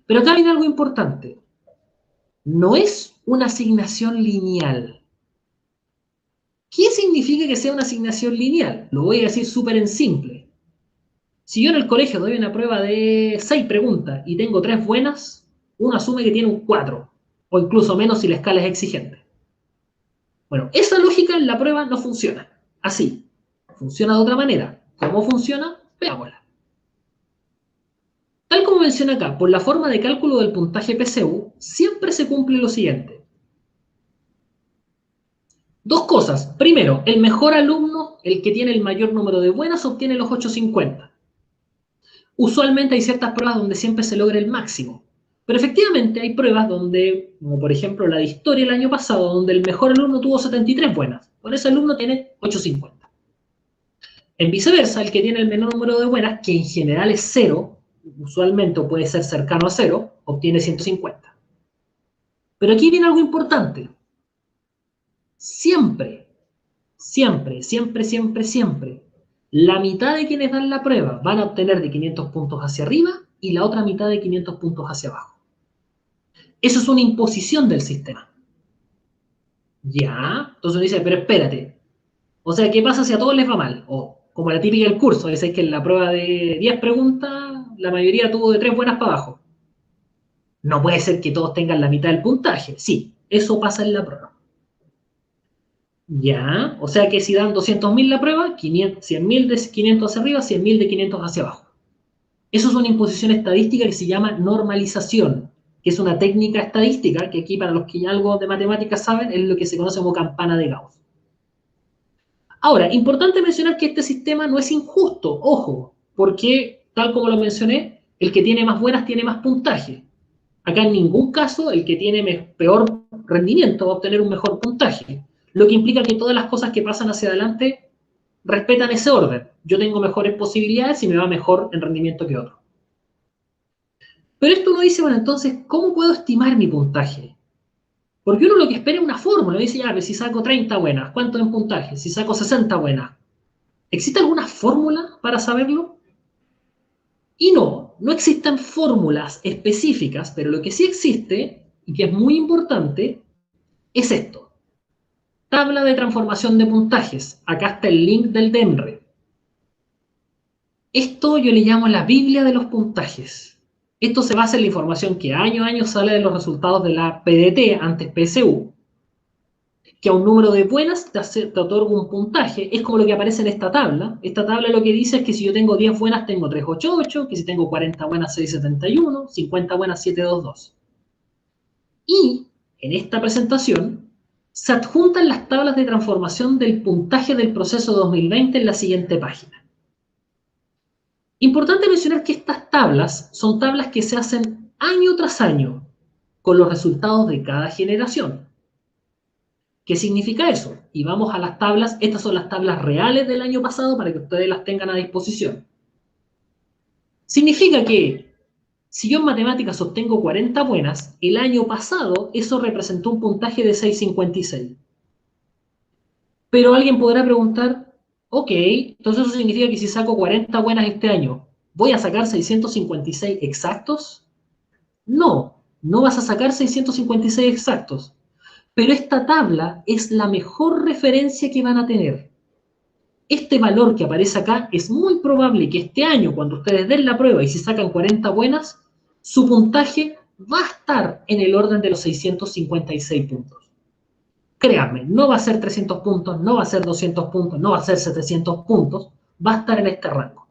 Speaker 2: Pero acá viene algo importante. No es una asignación lineal. ¿Qué significa que sea una asignación lineal? Lo voy a decir súper en simple. Si yo en el colegio doy una prueba de 6 preguntas y tengo 3 buenas, uno asume que tiene un 4, o incluso menos si la escala es exigente. Bueno, esa lógica en la prueba no funciona. Así. Funciona de otra manera. ¿Cómo funciona? Veámosla. Tal como menciona acá, por la forma de cálculo del puntaje PSU, siempre se cumple lo siguiente. 2 cosas. Primero, el mejor alumno, el que tiene el mayor número de buenas, obtiene los 850. Usualmente hay ciertas pruebas donde siempre se logra el máximo. Pero efectivamente hay pruebas donde, como por ejemplo la de historia el año pasado, donde el mejor alumno tuvo 73 buenas. Por ese alumno tiene 850. En viceversa, el que tiene el menor número de buenas, que en general es 0, usualmente o puede ser cercano a 0, obtiene 150. Pero aquí viene algo importante. Siempre siempre, siempre, siempre, siempre, la mitad de quienes dan la prueba van a obtener de 500 puntos hacia arriba y la otra mitad de 500 puntos hacia abajo. Eso es una imposición del sistema. Ya, entonces uno dice, pero espérate. O sea, ¿qué pasa si a todos les va mal? O como la típica del curso, es que en la prueba de 10 preguntas, la mayoría tuvo de 3 buenas para abajo. No puede ser que todos tengan la mitad del puntaje. Sí, eso pasa en la prueba. Ya, o sea que si dan 200.000 la prueba, 100.000 de 500 hacia arriba, 100.000 de 500 hacia abajo. Eso es una imposición estadística que se llama normalización, que es una técnica estadística que aquí para los que ya algo de matemáticas saben es lo que se conoce como campana de Gauss. Ahora, importante mencionar que este sistema no es injusto, ojo, porque tal como lo mencioné, el que tiene más buenas tiene más puntaje. Acá en ningún caso el que tiene peor rendimiento va a obtener un mejor puntaje, lo que implica que todas las cosas que pasan hacia adelante respetan ese orden. Yo tengo mejores posibilidades y me va mejor en rendimiento que otro. Pero esto uno dice, bueno, entonces, ¿cómo puedo estimar mi puntaje? Porque uno lo que espera es una fórmula. Dice, ya, si saco 30 buenas, ¿cuánto en puntaje? Si saco 60 buenas. ¿Existe alguna fórmula para saberlo? Y no, no existen fórmulas específicas, pero lo que sí existe, y que es muy importante, es esto. Tabla de transformación de puntajes. Acá está el link del DEMRE. Esto yo le llamo la Biblia de los puntajes. Esto se basa en la información que año a año sale de los resultados de la PDT, antes PSU, que a un número de buenas te otorga un puntaje. Es como lo que aparece en esta tabla. Esta tabla lo que dice es que si yo tengo 10 buenas tengo 388, que si tengo 40 buenas 671, 50 buenas 722. Y en esta presentación se adjuntan las tablas de transformación del puntaje del proceso 2020 en la siguiente página. Importante mencionar que estas tablas son tablas que se hacen año tras año con los resultados de cada generación. ¿Qué significa eso? Y vamos a las tablas, estas son las tablas reales del año pasado para que ustedes las tengan a disposición. Significa que si yo en matemáticas obtengo 40 buenas, el año pasado eso representó un puntaje de 656. Pero alguien podrá preguntar, ok, entonces eso significa que si saco 40 buenas este año, ¿voy a sacar 656 exactos? No, no vas a sacar 656 exactos. Pero esta tabla es la mejor referencia que van a tener. Este valor que aparece acá es muy probable que este año, cuando ustedes den la prueba y si sacan 40 buenas, su puntaje va a estar en el orden de los 656 puntos. Créanme, no va a ser 300 puntos, no va a ser 200 puntos, no va a ser 700 puntos, va a estar en este rango.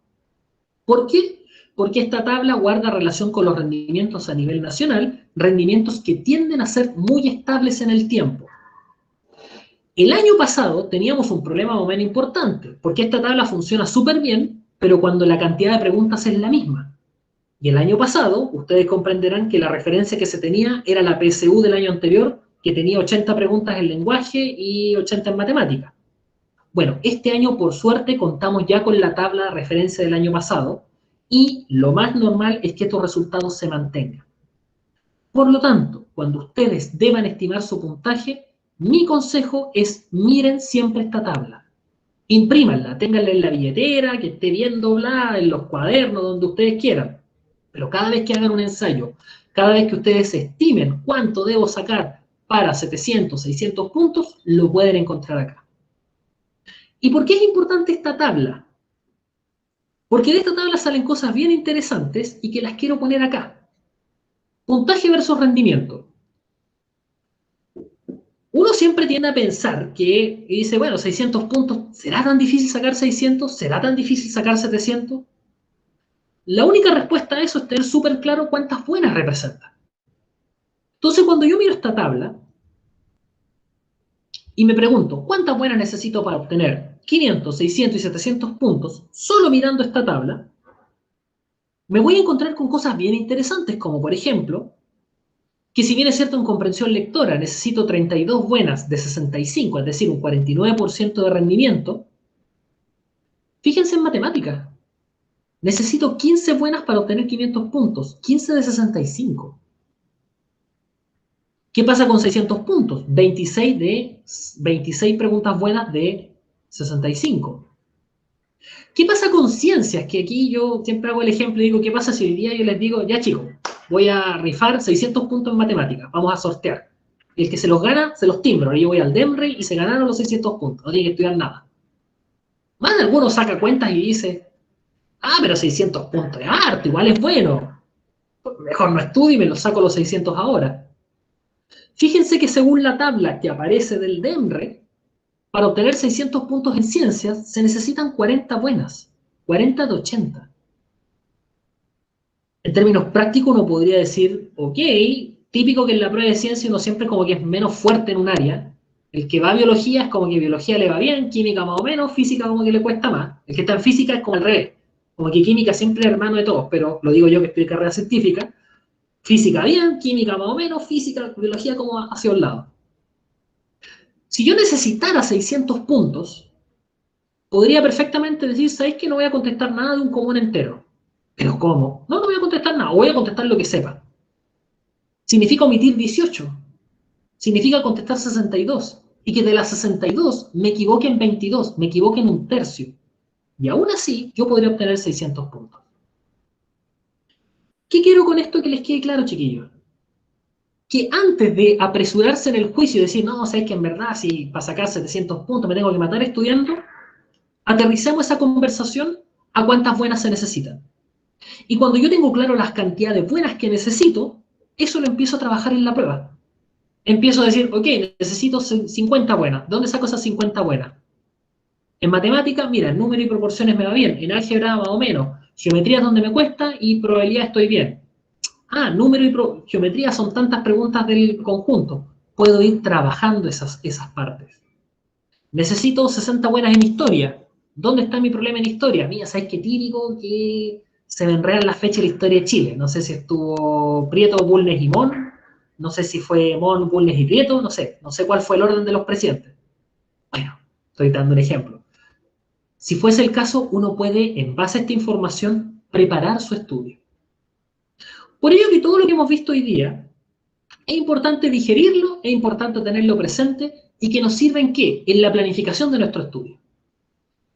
Speaker 2: ¿Por qué? Porque esta tabla guarda relación con los rendimientos a nivel nacional, rendimientos que tienden a ser muy estables en el tiempo. El año pasado teníamos un problema más o menos importante, porque esta tabla funciona súper bien, pero cuando la cantidad de preguntas es la misma. Y el año pasado, ustedes comprenderán que la referencia que se tenía era la PSU del año anterior, que tenía 80 preguntas en lenguaje y 80 en matemática. Bueno, este año por suerte contamos ya con la tabla de referencia del año pasado y lo más normal es que estos resultados se mantengan. Por lo tanto, cuando ustedes deban estimar su puntaje, mi consejo es miren siempre esta tabla. Imprímanla, ténganla en la billetera, que esté bien doblada, en los cuadernos, donde ustedes quieran. Pero cada vez que hagan un ensayo, cada vez que ustedes estimen cuánto debo sacar para 700, 600 puntos, lo pueden encontrar acá. ¿Y por qué es importante esta tabla? Porque de esta tabla salen cosas bien interesantes y que las quiero poner acá. Puntaje versus rendimiento. Uno siempre tiende a pensar que, y dice, bueno, 600 puntos, ¿será tan difícil sacar 600? ¿Será tan difícil sacar 700? La única respuesta a eso es tener súper claro cuántas buenas representa. Entonces, cuando yo miro esta tabla y me pregunto, ¿cuántas buenas necesito para obtener 500, 600 y 700 puntos? Solo mirando esta tabla, me voy a encontrar con cosas bien interesantes, como por ejemplo, que si bien es cierto en comprensión lectora necesito 32 buenas de 65, es decir, un 49% de rendimiento, fíjense en matemáticas. Necesito 15 buenas para obtener 500 puntos, 15 de 65. ¿Qué pasa con 600 puntos? 26 preguntas buenas de 65. ¿Qué pasa con ciencias? Que aquí yo siempre hago el ejemplo y digo, ¿qué pasa si hoy día yo les digo, ya chicos, voy a rifar 600 puntos en matemáticas, vamos a sortear? Y el que se los gana, se los timbro. Ahora yo voy al DEMRE y se ganaron los 600 puntos, no tiene que estudiar nada. Más de alguno saca cuentas y dice, ah, pero 600 puntos de arte, igual es bueno. Mejor no estudio y me los saco los 600 ahora. Fíjense que según la tabla que aparece del DEMRE, para obtener 600 puntos en ciencias se necesitan 40 buenas, 40 de 80. En términos prácticos uno podría decir, ok, típico que en la prueba de ciencia uno siempre como que es menos fuerte en un área. El que va a biología es como que biología le va bien, química más o menos, física como que le cuesta más. El que está en física es como al revés. Como que química siempre es hermano de todos, pero lo digo yo que estoy en carrera científica. Física bien, química más o menos, física, biología como hacia un lado. Si yo necesitara 600 puntos, podría perfectamente decir, ¿sabéis que no voy a contestar nada de un común entero? ¿Pero cómo? No, no voy a contestar nada, voy a contestar lo que sepa. Significa omitir 18. Significa contestar 62. Y que de las 62 me equivoque en 22, me equivoque en un tercio. Y aún así, yo podría obtener 600 puntos. ¿Qué quiero con esto que les quede claro, chiquillos? Que antes de apresurarse en el juicio y decir, no, sabes que en verdad, si para sacar 700 puntos me tengo que matar estudiando, aterricemos esa conversación a cuántas buenas se necesitan. Y cuando yo tengo claro las cantidades buenas que necesito, eso lo empiezo a trabajar en la prueba. Empiezo a decir, ok, necesito 50 buenas. ¿Dónde saco esas 50 buenas? En matemáticas, mira, en número y proporciones me va bien. En álgebra, más o menos. Geometría es donde me cuesta y probabilidad estoy bien. Ah, número y geometría son tantas preguntas del conjunto. Puedo ir trabajando esas partes. Necesito 60 buenas en historia. ¿Dónde está mi problema en historia? Mira, ¿sabes qué típico? Que se me enredan las fechas de la historia de Chile. No sé si estuvo Prieto, Bulnes y Mon. No sé si fue Mon, Bulnes y Prieto. No sé. No sé cuál fue el orden de los presidentes. Bueno, estoy dando un ejemplo. Si fuese el caso, uno puede, en base a esta información, preparar su estudio. Por ello que todo lo que hemos visto hoy día es importante digerirlo, es importante tenerlo presente y que nos sirva en qué? En la planificación de nuestro estudio.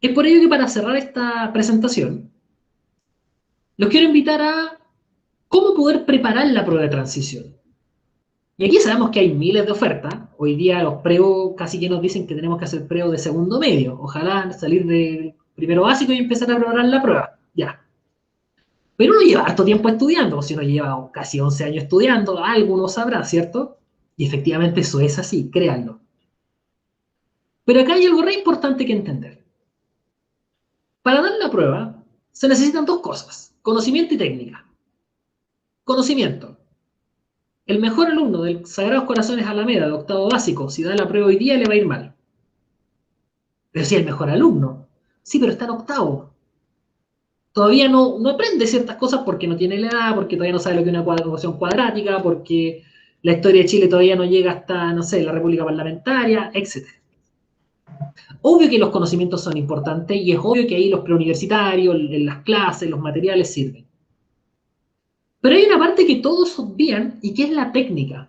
Speaker 2: Es por ello que para cerrar esta presentación, los quiero invitar a cómo poder preparar la prueba de transición. Y aquí sabemos que hay miles de ofertas. Hoy día los preos casi que nos dicen que tenemos que hacer preo de segundo medio. Ojalá salir de primero básico y empezar a preparar la prueba. Ya. Pero uno lleva harto tiempo estudiando. Si uno lleva casi 11 años estudiando, algo uno sabrá, ¿cierto? Y efectivamente eso es así, créanlo. Pero acá hay algo re importante que entender. Para dar la prueba, se necesitan dos cosas, conocimiento y técnica. Conocimiento. El mejor alumno del Sagrados Corazones Alameda de octavo básico, si da la prueba hoy día, le va a ir mal. Pero si es el mejor alumno. Sí, pero está en octavo. Todavía no aprende ciertas cosas porque no tiene la edad, porque todavía no sabe lo que es una ecuación cuadrática, porque la historia de Chile todavía no llega hasta, no sé, la República Parlamentaria, etc. Obvio que los conocimientos son importantes y es obvio que ahí los preuniversitarios, en las clases, los materiales sirven. Pero hay una parte que todos obvían y que es la técnica.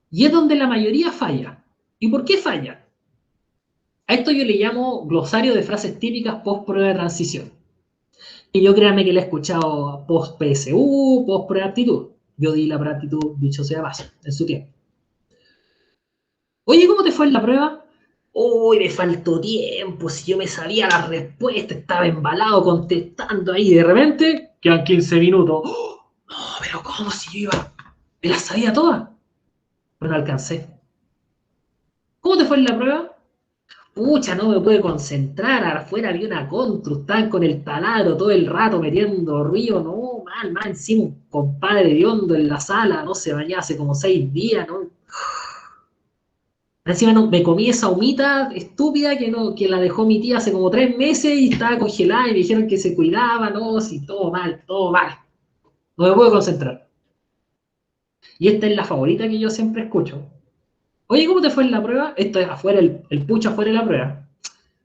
Speaker 2: Y es donde la mayoría falla. ¿Y por qué falla? A esto yo le llamo glosario de frases típicas post prueba de transición. Y yo créanme que le he escuchado post PSU, post prueba de aptitud. Yo di la prueba de aptitud, dicho sea paso, en su tiempo. Oye, ¿cómo te fue en la prueba? Uy, me faltó tiempo, si yo me sabía la respuesta, estaba embalado contestando ahí, y de repente, quedan 15 minutos. ¡Oh! No, pero ¿cómo si yo iba? ¿Me las sabía todas? Pero no alcancé. ¿Cómo te fue en la prueba? Pucha, no me pude concentrar, afuera había una constru, estaban con el taladro todo el rato metiendo ruido, no, mal, encima un compadre de hondo en la sala, no se bañaba hace como 6 días, ¿no? Encima no, me comí esa humita estúpida que, no, que la dejó mi tía hace como 3 meses y estaba congelada y me dijeron que se cuidaba, no, sí, todo mal, todo mal. No me puedo concentrar. Y esta es la favorita que yo siempre escucho. Oye, ¿cómo te fue en la prueba? Esto es afuera, el pucho afuera de la prueba.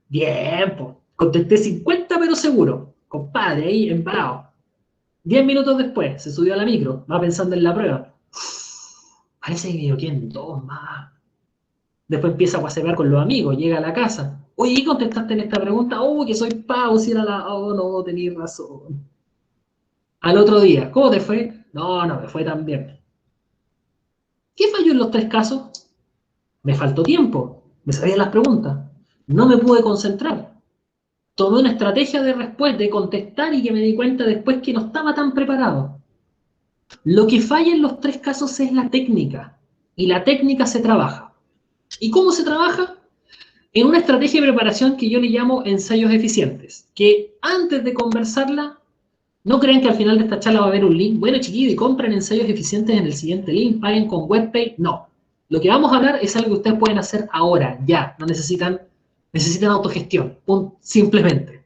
Speaker 2: Bien, pues. Contesté 50, pero seguro. Compadre, ahí emparado. 10 minutos después, se subió a la micro, va pensando en la prueba. Parece que me equivoqué en dos más. Después empieza a guasepear con los amigos, llega a la casa. Oye, ¿y contestaste en esta pregunta? Oh, que soy pavo, si era la... Oh, no, tenías razón. Al otro día, ¿cómo te fue? No, no me fue tan bien. ¿Qué falló en los tres casos? Me faltó tiempo, me sabía las preguntas, no me pude concentrar. Tomé una estrategia de respuesta, de contestar y que me di cuenta después que no estaba tan preparado. Lo que falla en los tres casos es la técnica, y la técnica se trabaja. ¿Y cómo se trabaja? En una estrategia de preparación que yo le llamo ensayos eficientes, que antes de conversarla, no crean que al final de esta charla va a haber un link. Bueno, chiquillos, y compren ensayos eficientes en el siguiente link, paguen con WebPay. No. Lo que vamos a hablar es algo que ustedes pueden hacer ahora, ya. No necesitan autogestión, simplemente.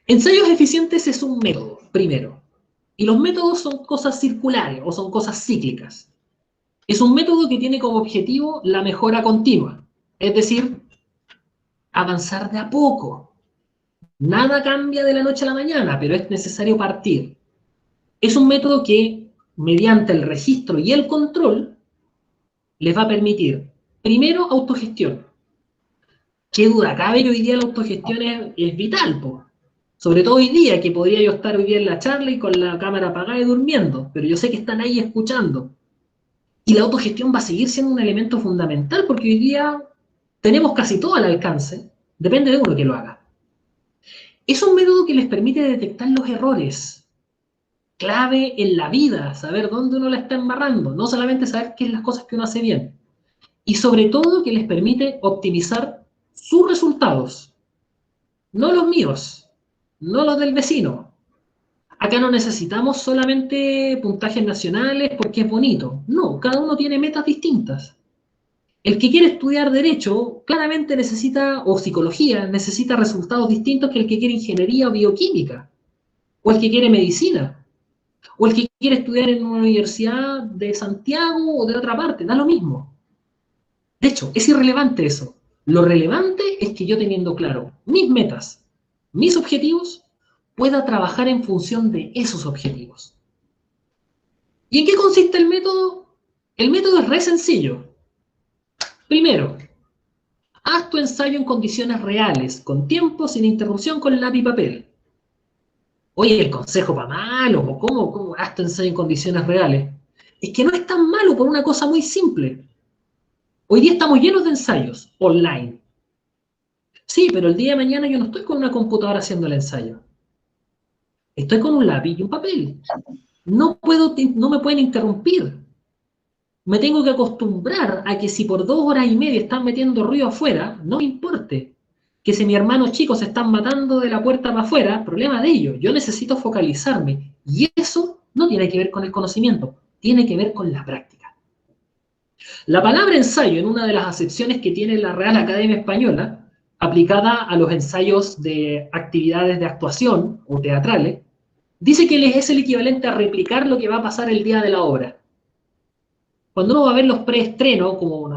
Speaker 2: Ensayos eficientes es un método, primero. Y los métodos son cosas circulares o son cosas cíclicas. Es un método que tiene como objetivo la mejora continua. Es decir, avanzar de a poco. Nada cambia de la noche a la mañana, pero es necesario partir. Es un método que, mediante el registro y el control, les va a permitir, primero, autogestión. ¿Qué duda cabe que hoy día la autogestión es vital? Po? Sobre todo hoy día, que podría yo estar hoy día en la charla y con la cámara apagada y durmiendo, pero yo sé que están ahí escuchando. Y la autogestión va a seguir siendo un elemento fundamental porque hoy día tenemos casi todo al alcance, depende de uno que lo haga. Es un método que les permite detectar los errores, clave en la vida, saber dónde uno la está embarrando, no solamente saber qué es las cosas que uno hace bien, y sobre todo que les permite optimizar sus resultados, no los míos, no los del vecino. Acá no necesitamos solamente puntajes nacionales porque es bonito, no, cada uno tiene metas distintas. El que quiere estudiar Derecho claramente necesita, o Psicología, necesita resultados distintos que el que quiere Ingeniería o Bioquímica, o el que quiere Medicina, o el que quiere estudiar en una universidad de Santiago o de otra parte, da lo mismo. De hecho, es irrelevante eso. Lo relevante es que yo teniendo claro mis metas, mis objetivos, pueda trabajar en función de esos objetivos. ¿Y en qué consiste el método? El método es re sencillo. Primero, haz tu ensayo en condiciones reales, con tiempo, sin interrupción, con lápiz y papel. Oye, el consejo para malo, ¿cómo haz tu ensayo en condiciones reales? Es que no es tan malo por una cosa muy simple. Hoy día estamos llenos de ensayos online. Sí, pero el día de mañana yo no estoy con una computadora haciendo el ensayo. Estoy con un lápiz y un papel. No me pueden interrumpir. Me tengo que acostumbrar a que si por 2 horas y media están metiendo ruido afuera, no me importe. Que si mi hermano chico se están matando de la puerta para afuera, problema de ellos. Yo necesito focalizarme. Y eso no tiene que ver con el conocimiento, tiene que ver con la práctica. La palabra ensayo, en una de las acepciones que tiene la Real Academia Española, aplicada a los ensayos de actividades de actuación o teatrales, dice que es el equivalente a replicar lo que va a pasar el día de la obra. Cuando uno va a ver los preestrenos, como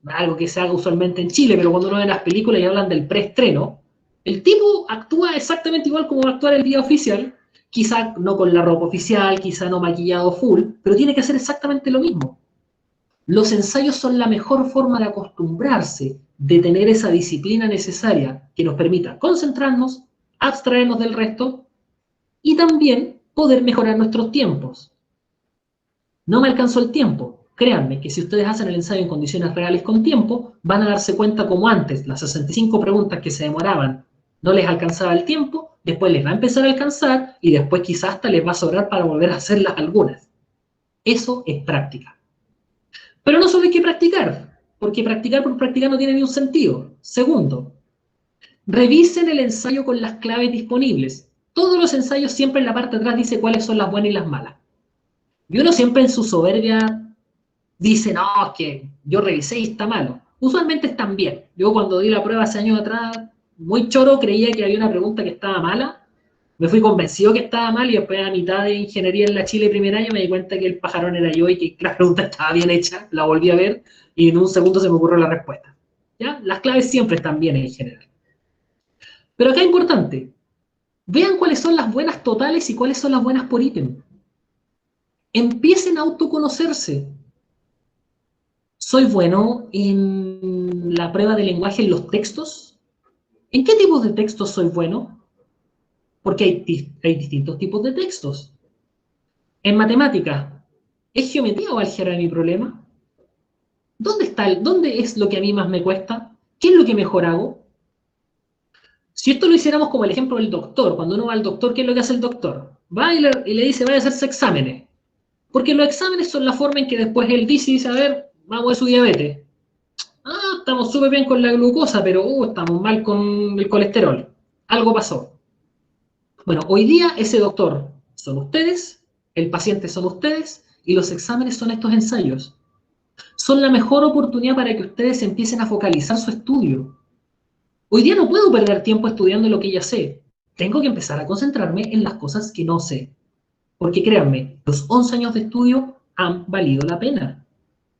Speaker 2: algo que se haga usualmente en Chile, pero cuando uno ve las películas y hablan del preestreno, el tipo actúa exactamente igual como va a actuar el día oficial, quizá no con la ropa oficial, quizá no maquillado full, pero tiene que hacer exactamente lo mismo. Los ensayos son la mejor forma de acostumbrarse, de tener esa disciplina necesaria que nos permita concentrarnos, abstraernos del resto y también poder mejorar nuestros tiempos. No me alcanzó el tiempo. Créanme que si ustedes hacen el ensayo en condiciones reales con tiempo, van a darse cuenta como antes, las 65 preguntas que se demoraban, no les alcanzaba el tiempo, después les va a empezar a alcanzar y después quizás hasta les va a sobrar para volver a hacerlas algunas. Eso es práctica. Pero no solo hay que practicar, porque practicar por practicar no tiene ni un sentido. Segundo, revisen el ensayo con las claves disponibles. Todos los ensayos siempre en la parte de atrás dice cuáles son las buenas y las malas. Y uno siempre en su soberbia dice, no, es que yo revisé y está malo. Usualmente están bien. Yo cuando di la prueba hace años atrás, muy choro, creía que había una pregunta que estaba mala. Me fui convencido que estaba mal y después a mitad de ingeniería en la Chile primer año me di cuenta que el pajarón era yo y que la pregunta estaba bien hecha. La volví a ver y en un segundo se me ocurrió la respuesta. ¿Ya? Las claves siempre están bien en general. Pero acá es importante. Vean cuáles son las buenas totales y cuáles son las buenas por ítem. Empiecen a autoconocerse. ¿Soy bueno en la prueba de lenguaje en los textos? ¿En qué tipos de textos soy bueno? Porque hay distintos tipos de textos. En matemáticas, ¿es geometría o álgebra mi problema? ¿Dónde es lo que a mí más me cuesta? ¿Qué es lo que mejor hago? Si esto lo hiciéramos como el ejemplo del doctor, cuando uno va al doctor, ¿qué es lo que hace el doctor? Va y le dice, vaya a hacerse exámenes. Porque los exámenes son la forma en que después él dice, a ver, vamos a ver su diabetes. Ah, estamos súper bien con la glucosa, pero estamos mal con el colesterol. Algo pasó. Bueno, hoy día ese doctor son ustedes, el paciente son ustedes, y los exámenes son estos ensayos. Son la mejor oportunidad para que ustedes empiecen a focalizar su estudio. Hoy día no puedo perder tiempo estudiando lo que ya sé. Tengo que empezar a concentrarme en las cosas que no sé. Porque créanme, los 11 años de estudio han valido la pena.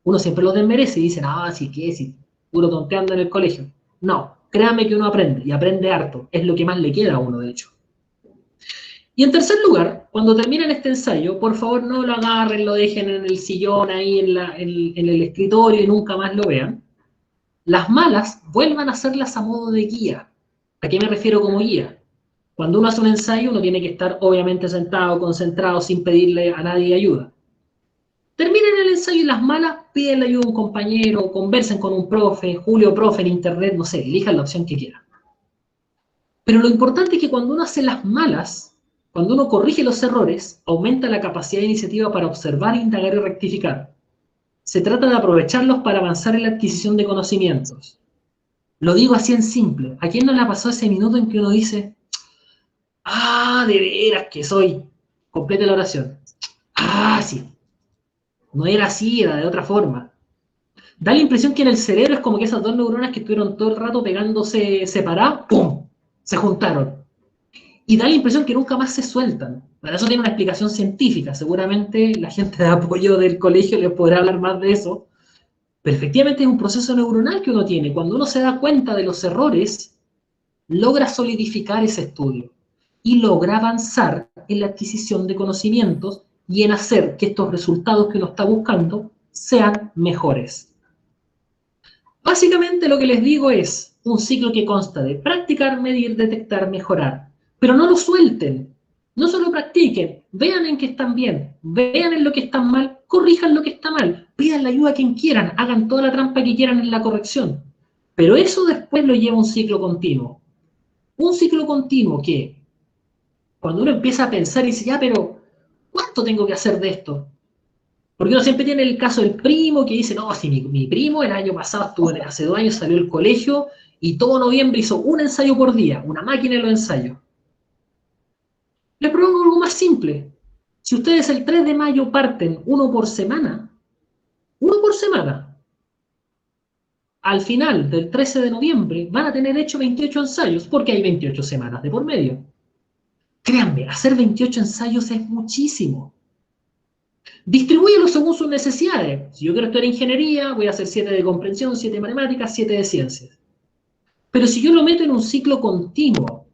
Speaker 2: Uno siempre los desmerece y dicen, sí, ¿qué? Sí, puro tonteando en el colegio. No, créanme que uno aprende, y aprende harto. Es lo que más le queda a uno, de hecho. Y en tercer lugar, cuando terminen este ensayo, por favor no lo agarren, lo dejen en el sillón ahí en el escritorio y nunca más lo vean. Las malas vuelvan a hacerlas a modo de guía. ¿A qué me refiero como guía? Cuando uno hace un ensayo, uno tiene que estar obviamente sentado, concentrado, sin pedirle a nadie ayuda. Terminen el ensayo y las malas, piden ayuda a un compañero, conversen con un profe, Julio profe en internet, no sé, elijan la opción que quieran. Pero lo importante es que cuando uno hace las malas, cuando uno corrige los errores, aumenta la capacidad de iniciativa para observar, indagar y rectificar. Se trata de aprovecharlos para avanzar en la adquisición de conocimientos. Lo digo así en simple. ¿A quién no le ha pasado ese minuto en que uno dice, de veras que soy? Complete la oración. Sí. No era así, era de otra forma. Da la impresión que en el cerebro es como que esas dos neuronas que estuvieron todo el rato pegándose separadas, ¡pum! Se juntaron. Y da la impresión que nunca más se sueltan. Para eso tiene una explicación científica. Seguramente la gente de apoyo del colegio les podrá hablar más de eso. Pero efectivamente es un proceso neuronal que uno tiene. Cuando uno se da cuenta de los errores, logra solidificar ese estudio y logra avanzar en la adquisición de conocimientos y en hacer que estos resultados que uno está buscando sean mejores. Básicamente lo que les digo es un ciclo que consta de practicar, medir, detectar, mejorar. Pero no lo suelten, no solo practiquen, vean en qué están bien, vean en lo que están mal, corrijan lo que está mal, pidan la ayuda a quien quieran, hagan toda la trampa que quieran en la corrección. Pero eso después lo lleva a un ciclo continuo. Un ciclo continuo que, cuando uno empieza a pensar y dice, ya, pero ¿cuánto tengo que hacer de esto? Porque uno siempre tiene el caso del primo que dice, no, si mi primo el año pasado estuvo, hace 2 años salió del colegio y todo noviembre hizo un ensayo por día, una máquina de los ensayos. Les propongo algo más simple. Si ustedes el 3 de mayo parten uno por semana, al final del 13 de noviembre van a tener hecho 28 ensayos, porque hay 28 semanas de por medio. Créanme, hacer 28 ensayos es muchísimo. Distribúyelo según sus necesidades. Si yo quiero estudiar ingeniería, voy a hacer 7 de comprensión, 7 de matemáticas, 7 de ciencias. Pero si yo lo meto en un ciclo continuo,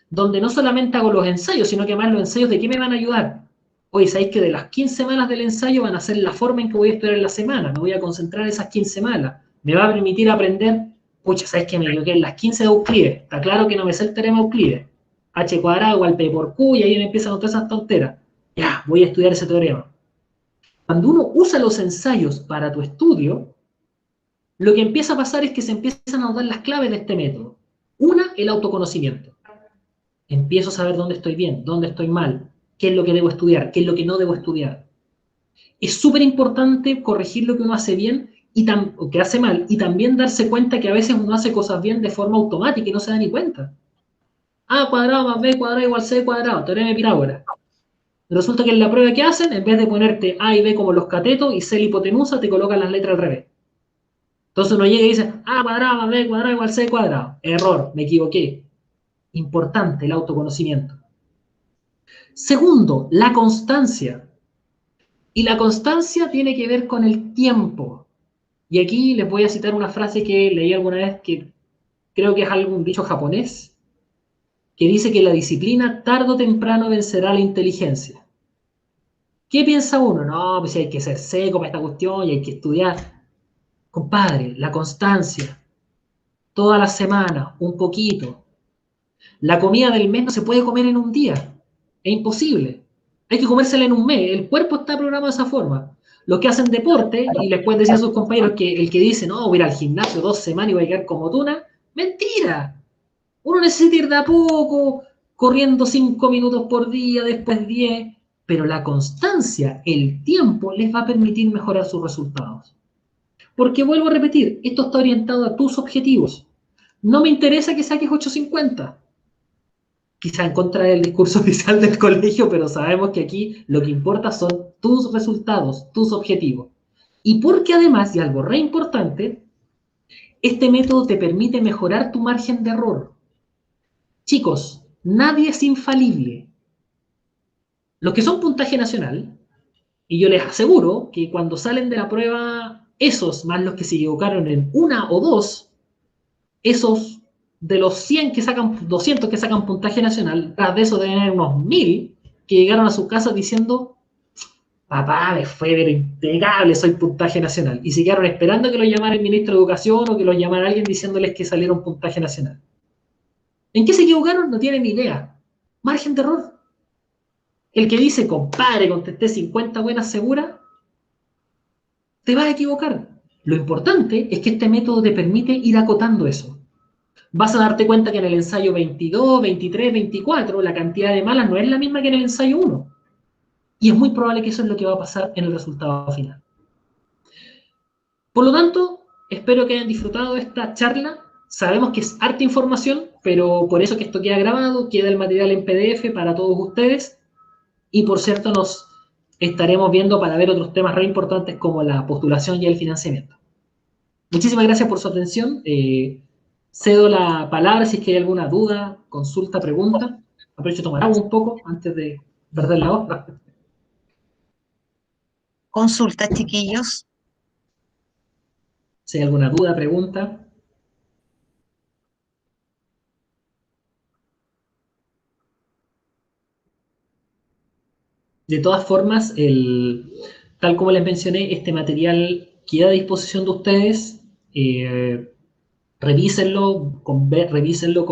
Speaker 2: donde no solamente hago los ensayos, sino que además los ensayos, ¿de qué me van a ayudar? Oye, ¿sabéis que de las 15 semanas del ensayo van a ser la forma en que voy a estudiar en la semana? Me voy a concentrar en esas 15 semanas. Me va a permitir aprender, ¿sabéis que me equivoqué en las 15 de Euclides? Está claro que no me sé el teorema de Euclides. H cuadrado igual P por Q, y ahí me empiezan todas esas tonteras. Ya, voy a estudiar ese teorema. Cuando uno usa los ensayos para tu estudio, lo que empieza a pasar es que se empiezan a dar las claves de este método. Una, el autoconocimiento. Empiezo a saber dónde estoy bien, dónde estoy mal, qué es lo que debo estudiar, qué es lo que no debo estudiar. Es súper importante corregir lo que uno hace bien o que hace mal, y también darse cuenta que a veces uno hace cosas bien de forma automática y no se da ni cuenta. A cuadrado más B cuadrado igual C cuadrado, teorema de Pitágoras. Resulta que en la prueba que hacen, en vez de ponerte A y B como los catetos y C la hipotenusa, te colocan las letras al revés. Entonces uno llega y dice, A cuadrado más B cuadrado igual C cuadrado. Error, me equivoqué. Importante el autoconocimiento. Segundo, la constancia. Y la constancia tiene que ver con el tiempo. Y aquí les voy a citar una frase que leí alguna vez, que creo que es algún dicho japonés, que dice que la disciplina tarde o temprano vencerá la inteligencia. ¿Qué piensa uno? No, pues hay que ser seco para esta cuestión y hay que estudiar. Compadre, la constancia, todas las semanas, un poquito. La comida del mes no se puede comer en un día, es imposible. Hay que comérsela en un mes, el cuerpo está programado de esa forma. Los que hacen deporte, y les pueden decir a sus compañeros que el que dice, no, voy a ir al gimnasio 2 semanas y voy a quedar como tuna, mentira. Uno necesita ir de a poco, corriendo 5 minutos por día, después 10, pero la constancia, el tiempo, les va a permitir mejorar sus resultados. Porque vuelvo a repetir, esto está orientado a tus objetivos. No me interesa que saques 850, quizá en contra del discurso oficial del colegio, pero sabemos que aquí lo que importa son tus resultados, tus objetivos. Y porque además, y algo re importante, este método te permite mejorar tu margen de error. Chicos, nadie es infalible. Los que son puntaje nacional, y yo les aseguro que cuando salen de la prueba, esos más los que se equivocaron en una o dos, esos de los 100 que sacan, 200 que sacan puntaje nacional, tras de eso deben haber unos 1000 que llegaron a su casa diciendo, papá, me fue pero impecable, soy puntaje nacional. Y se quedaron esperando que los llamara el ministro de Educación o que los llamara alguien diciéndoles que salieron puntaje nacional. ¿En qué se equivocaron? No tienen ni idea. Margen de error. El que dice, compadre, contesté 50 buenas seguras, te vas a equivocar. Lo importante es que este método te permite ir acotando eso. Vas a darte cuenta que en el ensayo 22, 23, 24, la cantidad de malas no es la misma que en el ensayo 1. Y es muy probable que eso es lo que va a pasar en el resultado final. Por lo tanto, espero que hayan disfrutado de esta charla. Sabemos que es harta información, pero por eso que esto queda grabado, queda el material en PDF para todos ustedes. Y por cierto, nos estaremos viendo para ver otros temas re importantes como la postulación y el financiamiento. Muchísimas gracias por su atención. Cedo la palabra si es que hay alguna duda, consulta, pregunta. Aprovecho de tomar agua un poco antes de perder la hoja.
Speaker 1: Consulta, chiquillos.
Speaker 2: Si hay alguna duda, pregunta. De todas formas, tal como les mencioné, este material queda a disposición de ustedes. Revísenlo, revísenlo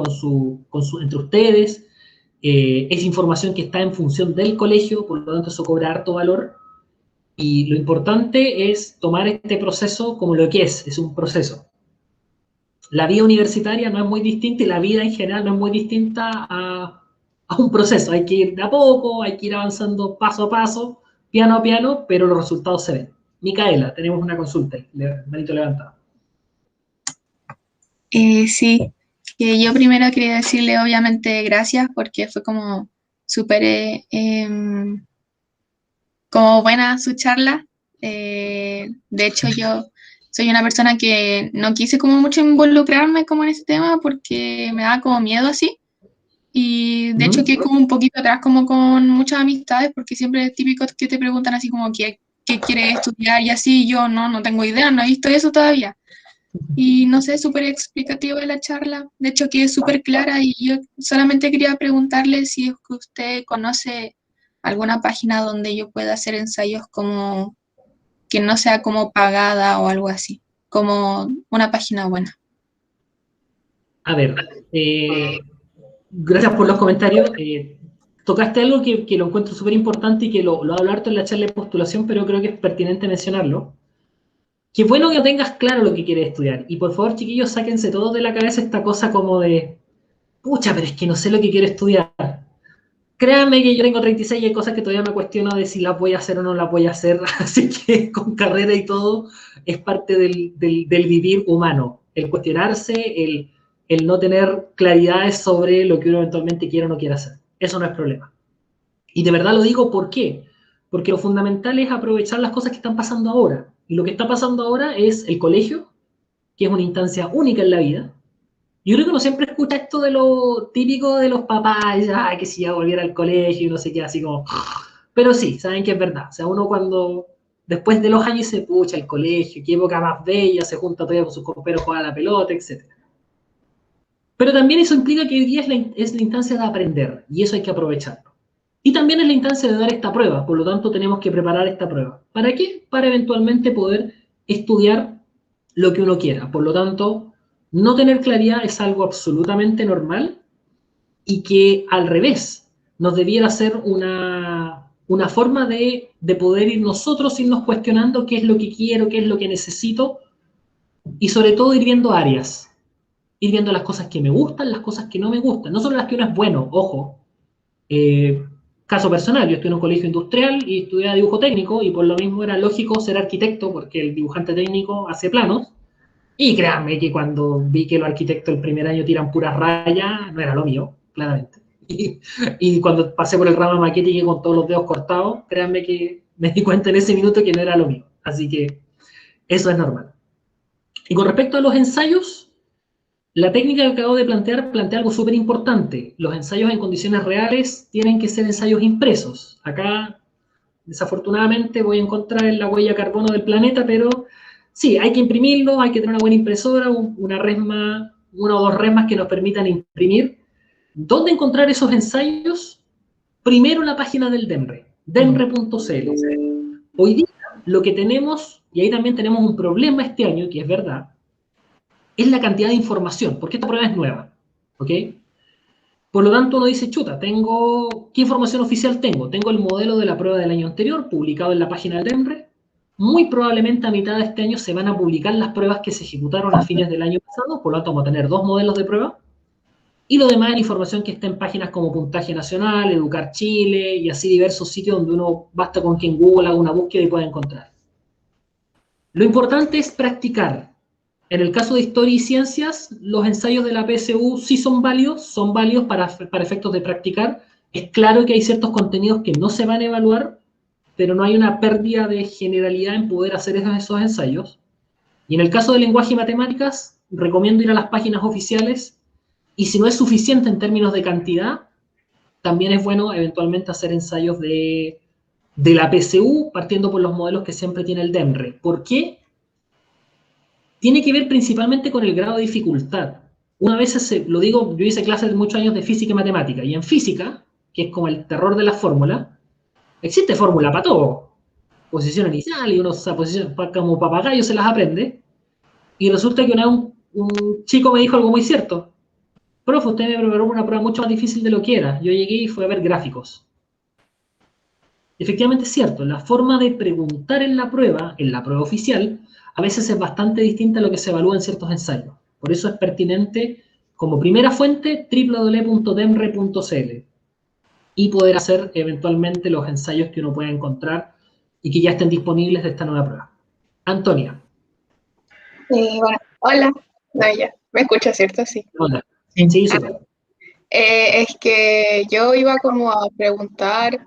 Speaker 2: entre ustedes. Es información que está en función del colegio, por lo tanto eso cobra harto valor. Y lo importante es tomar este proceso como lo que es un proceso. La vida universitaria no es muy distinta y la vida en general no es muy distinta a un proceso. Hay que ir de a poco, hay que ir avanzando paso a paso, piano a piano, pero los resultados se ven. Micaela, tenemos una consulta, manito levantado.
Speaker 3: Sí, que yo primero quería decirle obviamente gracias porque fue como súper como buena su charla. De hecho, yo soy una persona que no quise como mucho involucrarme como en este tema porque me daba como miedo así. Y de hecho quedé como un poquito atrás como con muchas amistades porque siempre es típico que te preguntan así como qué quieres estudiar y así. Yo no tengo idea, no he visto eso todavía. Y no sé, súper explicativa de la charla. De hecho, que es súper clara y yo solamente quería preguntarle si es que usted conoce alguna página donde yo pueda hacer ensayos como que no sea como pagada o algo así, como una página buena.
Speaker 2: A ver, gracias por los comentarios. Tocaste algo que lo encuentro súper importante y que lo hablo harto en la charla de postulación, pero creo que es pertinente mencionarlo. Qué bueno que tengas claro lo que quieres estudiar. Y por favor, chiquillos, sáquense todos de la cabeza esta cosa como de, pucha, pero es que no sé lo que quiero estudiar. Créanme que yo tengo 36 y hay cosas que todavía me cuestiono de si las voy a hacer o no las voy a hacer. Así que con carrera y todo es parte del vivir humano. El cuestionarse, el no tener claridades sobre lo que uno eventualmente quiere o no quiere hacer. Eso no es problema. Y de verdad lo digo, ¿por qué? Porque lo fundamental es aprovechar las cosas que están pasando ahora. Y lo que está pasando ahora es el colegio, que es una instancia única en la vida. Yo creo que uno siempre escucha esto de lo típico de los papás, que si ya volviera al colegio y no sé qué, así como... Pero sí, saben que es verdad. O sea, uno cuando después de los años se pucha el colegio, qué época más bella, se junta todavía con sus compañeros, juega a la pelota, etc. Pero también eso implica que hoy día es la instancia de aprender, y eso hay que aprovecharlo. Y también es la instancia de dar esta prueba, por lo tanto tenemos que preparar esta prueba. ¿Para qué? Para eventualmente poder estudiar lo que uno quiera. Por lo tanto, no tener claridad es algo absolutamente normal y que al revés nos debiera ser una forma de poder ir nosotros irnos cuestionando qué es lo que quiero, qué es lo que necesito y sobre todo ir viendo áreas, ir viendo las cosas que me gustan, las cosas que no me gustan, no solo las que uno es bueno, ojo. Caso personal, yo estuve en un colegio industrial y estudiaba dibujo técnico y por lo mismo era lógico ser arquitecto porque el dibujante técnico hace planos y créanme que cuando vi que los arquitectos el primer año tiran puras rayas, no era lo mío, claramente. Y cuando pasé por el ramo de maqueting con todos los dedos cortados, créanme que me di cuenta en ese minuto que no era lo mío. Así que eso es normal. Y con respecto a los ensayos, la técnica que acabo de plantear plantea algo súper importante. Los ensayos en condiciones reales tienen que ser ensayos impresos. Acá, desafortunadamente, voy en contra de la huella de carbono del planeta, pero sí, hay que imprimirlo, hay que tener una buena impresora, una o dos resmas que nos permitan imprimir. ¿Dónde encontrar esos ensayos? Primero la página del DEMRE, demre.cl. Hoy día lo que tenemos, y ahí también tenemos un problema este año, que es verdad, es la cantidad de información, porque esta prueba es nueva, ¿ok? Por lo tanto, uno dice, chuta, ¿qué información oficial tengo? Tengo el modelo de la prueba del año anterior, publicado en la página del DEMRE. Muy probablemente a mitad de este año se van a publicar las pruebas que se ejecutaron a fines del año pasado, por lo tanto vamos a tener 2 modelos de prueba. Y lo demás es información que está en páginas como Puntaje Nacional, Educar Chile, y así diversos sitios donde uno basta con que en Google haga una búsqueda y pueda encontrar. Lo importante es practicar. En el caso de Historia y Ciencias, los ensayos de la PSU sí son válidos para efectos de practicar. Es claro que hay ciertos contenidos que no se van a evaluar, pero no hay una pérdida de generalidad en poder hacer esos ensayos. Y en el caso de lenguaje y matemáticas, recomiendo ir a las páginas oficiales, y si no es suficiente en términos de cantidad, también es bueno eventualmente hacer ensayos de la PSU, partiendo por los modelos que siempre tiene el DEMRE. ¿Por qué? Tiene que ver principalmente con el grado de dificultad. Una vez, lo digo, yo hice clases de muchos años de física y matemática, y en física, que es como el terror de la fórmula, existe fórmula para todo. Posición inicial, y uno esa posición como papagayo se las aprende, y resulta que un chico me dijo algo muy cierto. Profe, usted me preparó una prueba mucho más difícil de lo que era. Yo llegué y fui a ver gráficos. Efectivamente es cierto, la forma de preguntar en la prueba oficial, a veces es bastante distinta a lo que se evalúa en ciertos ensayos. Por eso es pertinente, como primera fuente, www.demre.cl y poder hacer eventualmente los ensayos que uno pueda encontrar y que ya estén disponibles de esta nueva prueba. Antonia.
Speaker 3: Bueno, hola. No, ya. ¿Me escucha, cierto? Sí.
Speaker 2: Hola. Sí, súper.
Speaker 3: Es que yo iba como a preguntar,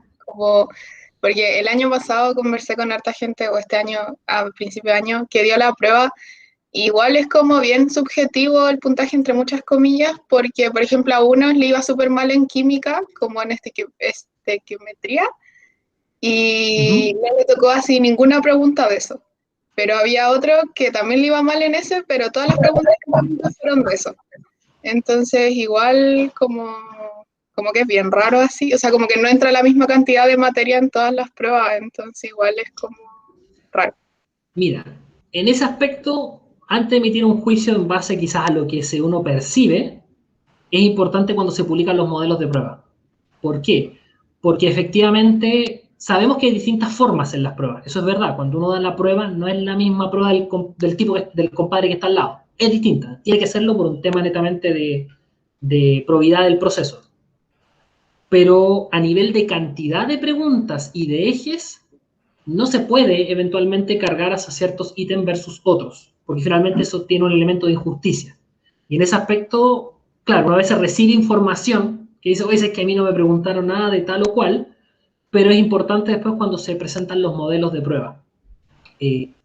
Speaker 3: porque el año pasado conversé con harta gente, o este año, a principio de año, que dio la prueba. Igual es como bien subjetivo el puntaje entre muchas comillas, porque, por ejemplo, a unos le iba súper mal en química, como en estequiometría, y no le tocó así ninguna pregunta de eso. Pero había otro que también le iba mal en ese, pero todas las preguntas fueron de eso. Entonces, igual como que es bien raro así, o sea, como que no entra la misma cantidad de materia en todas las pruebas, entonces igual es como raro.
Speaker 2: Mira, en ese aspecto, antes de emitir un juicio en base quizás a lo que uno percibe, es importante cuando se publican los modelos de prueba. ¿Por qué? Porque efectivamente sabemos que hay distintas formas en las pruebas. Eso es verdad. Cuando uno da la prueba, no es la misma prueba del tipo del compadre que está al lado. Es distinta. Tiene que serlo por un tema netamente de probidad del proceso. Pero a nivel de cantidad de preguntas y de ejes, no se puede eventualmente cargar hacia ciertos ítems versus otros, porque finalmente eso tiene un elemento de injusticia. Y en ese aspecto, claro, una vez se recibe información que dice, oye, es que a mí no me preguntaron nada de tal o cual, pero es importante después cuando se presentan los modelos de prueba.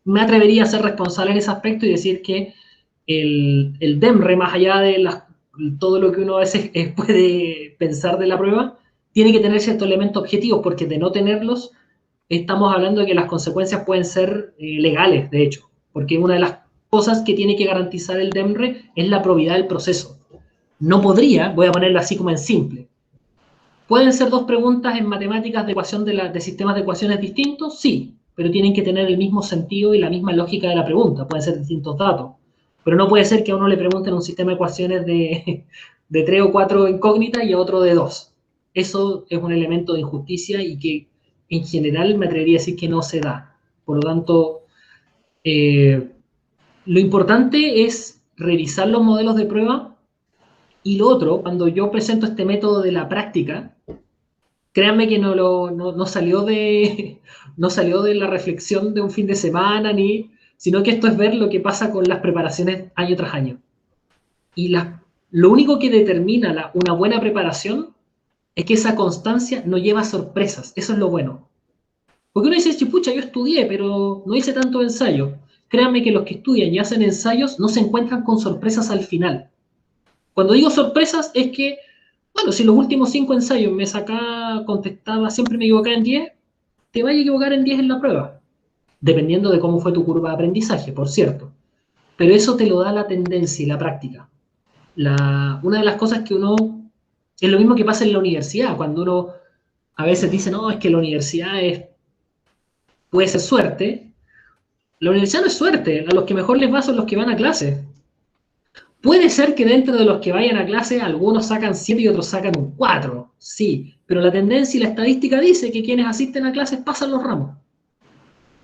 Speaker 2: Me atrevería a ser responsable en ese aspecto y decir que el DEMRE, más allá de todo lo que uno a veces puede pensar de la prueba, tiene que tener ciertos elementos objetivos, porque de no tenerlos, estamos hablando de que las consecuencias pueden ser legales, de hecho, porque una de las cosas que tiene que garantizar el DEMRE es la probidad del proceso. No podría, voy a ponerlo así como en simple, ¿pueden ser 2 preguntas en matemáticas de ecuación de sistemas de ecuaciones distintos? Sí, pero tienen que tener el mismo sentido y la misma lógica de la pregunta. Pueden ser distintos datos. Pero no puede ser que a uno le pregunten un sistema de ecuaciones de 3 o 4 incógnitas y a otro de 2. Eso es un elemento de injusticia y que en general me atrevería a decir que no se da. Por lo tanto, lo importante es revisar los modelos de prueba, y lo otro, cuando yo presento este método de la práctica, créanme que no salió no salió de la reflexión de un fin de semana, sino que esto es ver lo que pasa con las preparaciones año tras año. Y lo único que determina una buena preparación es que esa constancia no lleva sorpresas. Eso es lo bueno. Porque uno dice, pucha, yo estudié, pero no hice tanto ensayo. Créanme que los que estudian y hacen ensayos no se encuentran con sorpresas al final. Cuando digo sorpresas es que, bueno, si los últimos 5 ensayos me sacaba, contestaba, siempre me equivocaba en 10, te vayas a equivocar en 10 en la prueba. Dependiendo de cómo fue tu curva de aprendizaje, por cierto. Pero eso te lo da la tendencia y la práctica. Una de las cosas que uno... Es lo mismo que pasa en la universidad, cuando uno a veces dice, no, es que la universidad puede ser suerte. La universidad no es suerte, a los que mejor les va son los que van a clase. Puede ser que dentro de los que vayan a clase algunos sacan 7 y otros sacan un 4, sí, pero la tendencia y la estadística dice que quienes asisten a clases pasan los ramos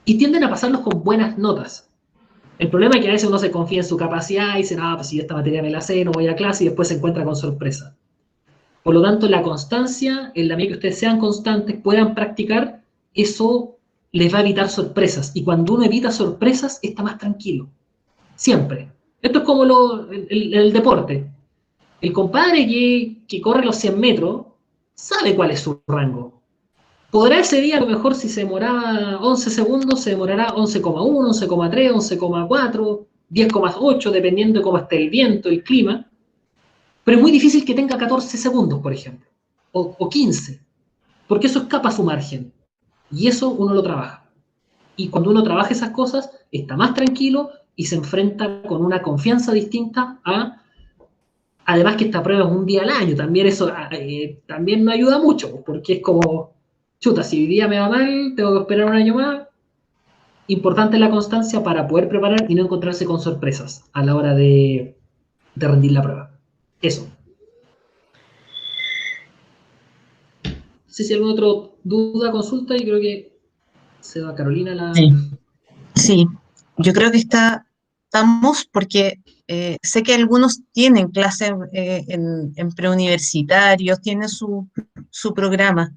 Speaker 2: y tienden a pasarlos con buenas notas. El problema es que a veces uno se confía en su capacidad y dice, no, pues si esta materia me la sé, no voy a clase, y después se encuentra con sorpresa. Por lo tanto, la constancia, en la medida que ustedes sean constantes, puedan practicar, eso les va a evitar sorpresas. Y cuando uno evita sorpresas, está más tranquilo. Siempre. Esto es como el deporte. El compadre que corre los 100 metros sabe cuál es su rango. Podrá ese día, a lo mejor, si se demoraba 11 segundos, se demorará 11,1, 11,3, 11,4, 10,8, dependiendo de cómo esté el viento, el clima. Pero es muy difícil que tenga 14 segundos, por ejemplo, o 15, porque eso escapa a su margen. Y eso uno lo trabaja. Y cuando uno trabaja esas cosas, está más tranquilo y se enfrenta con una confianza distinta además que esta prueba es un día al año, también eso también no ayuda mucho, porque es como, chuta, si hoy día me va mal, tengo que esperar un año más. Importante la constancia para poder preparar y no encontrarse con sorpresas a la hora de rendir la prueba. Eso. No sé si hay alguna otra duda, consulta, y creo que se va Carolina la...
Speaker 1: Sí, yo creo que estamos porque sé que algunos tienen clases en preuniversitarios, tienen su programa.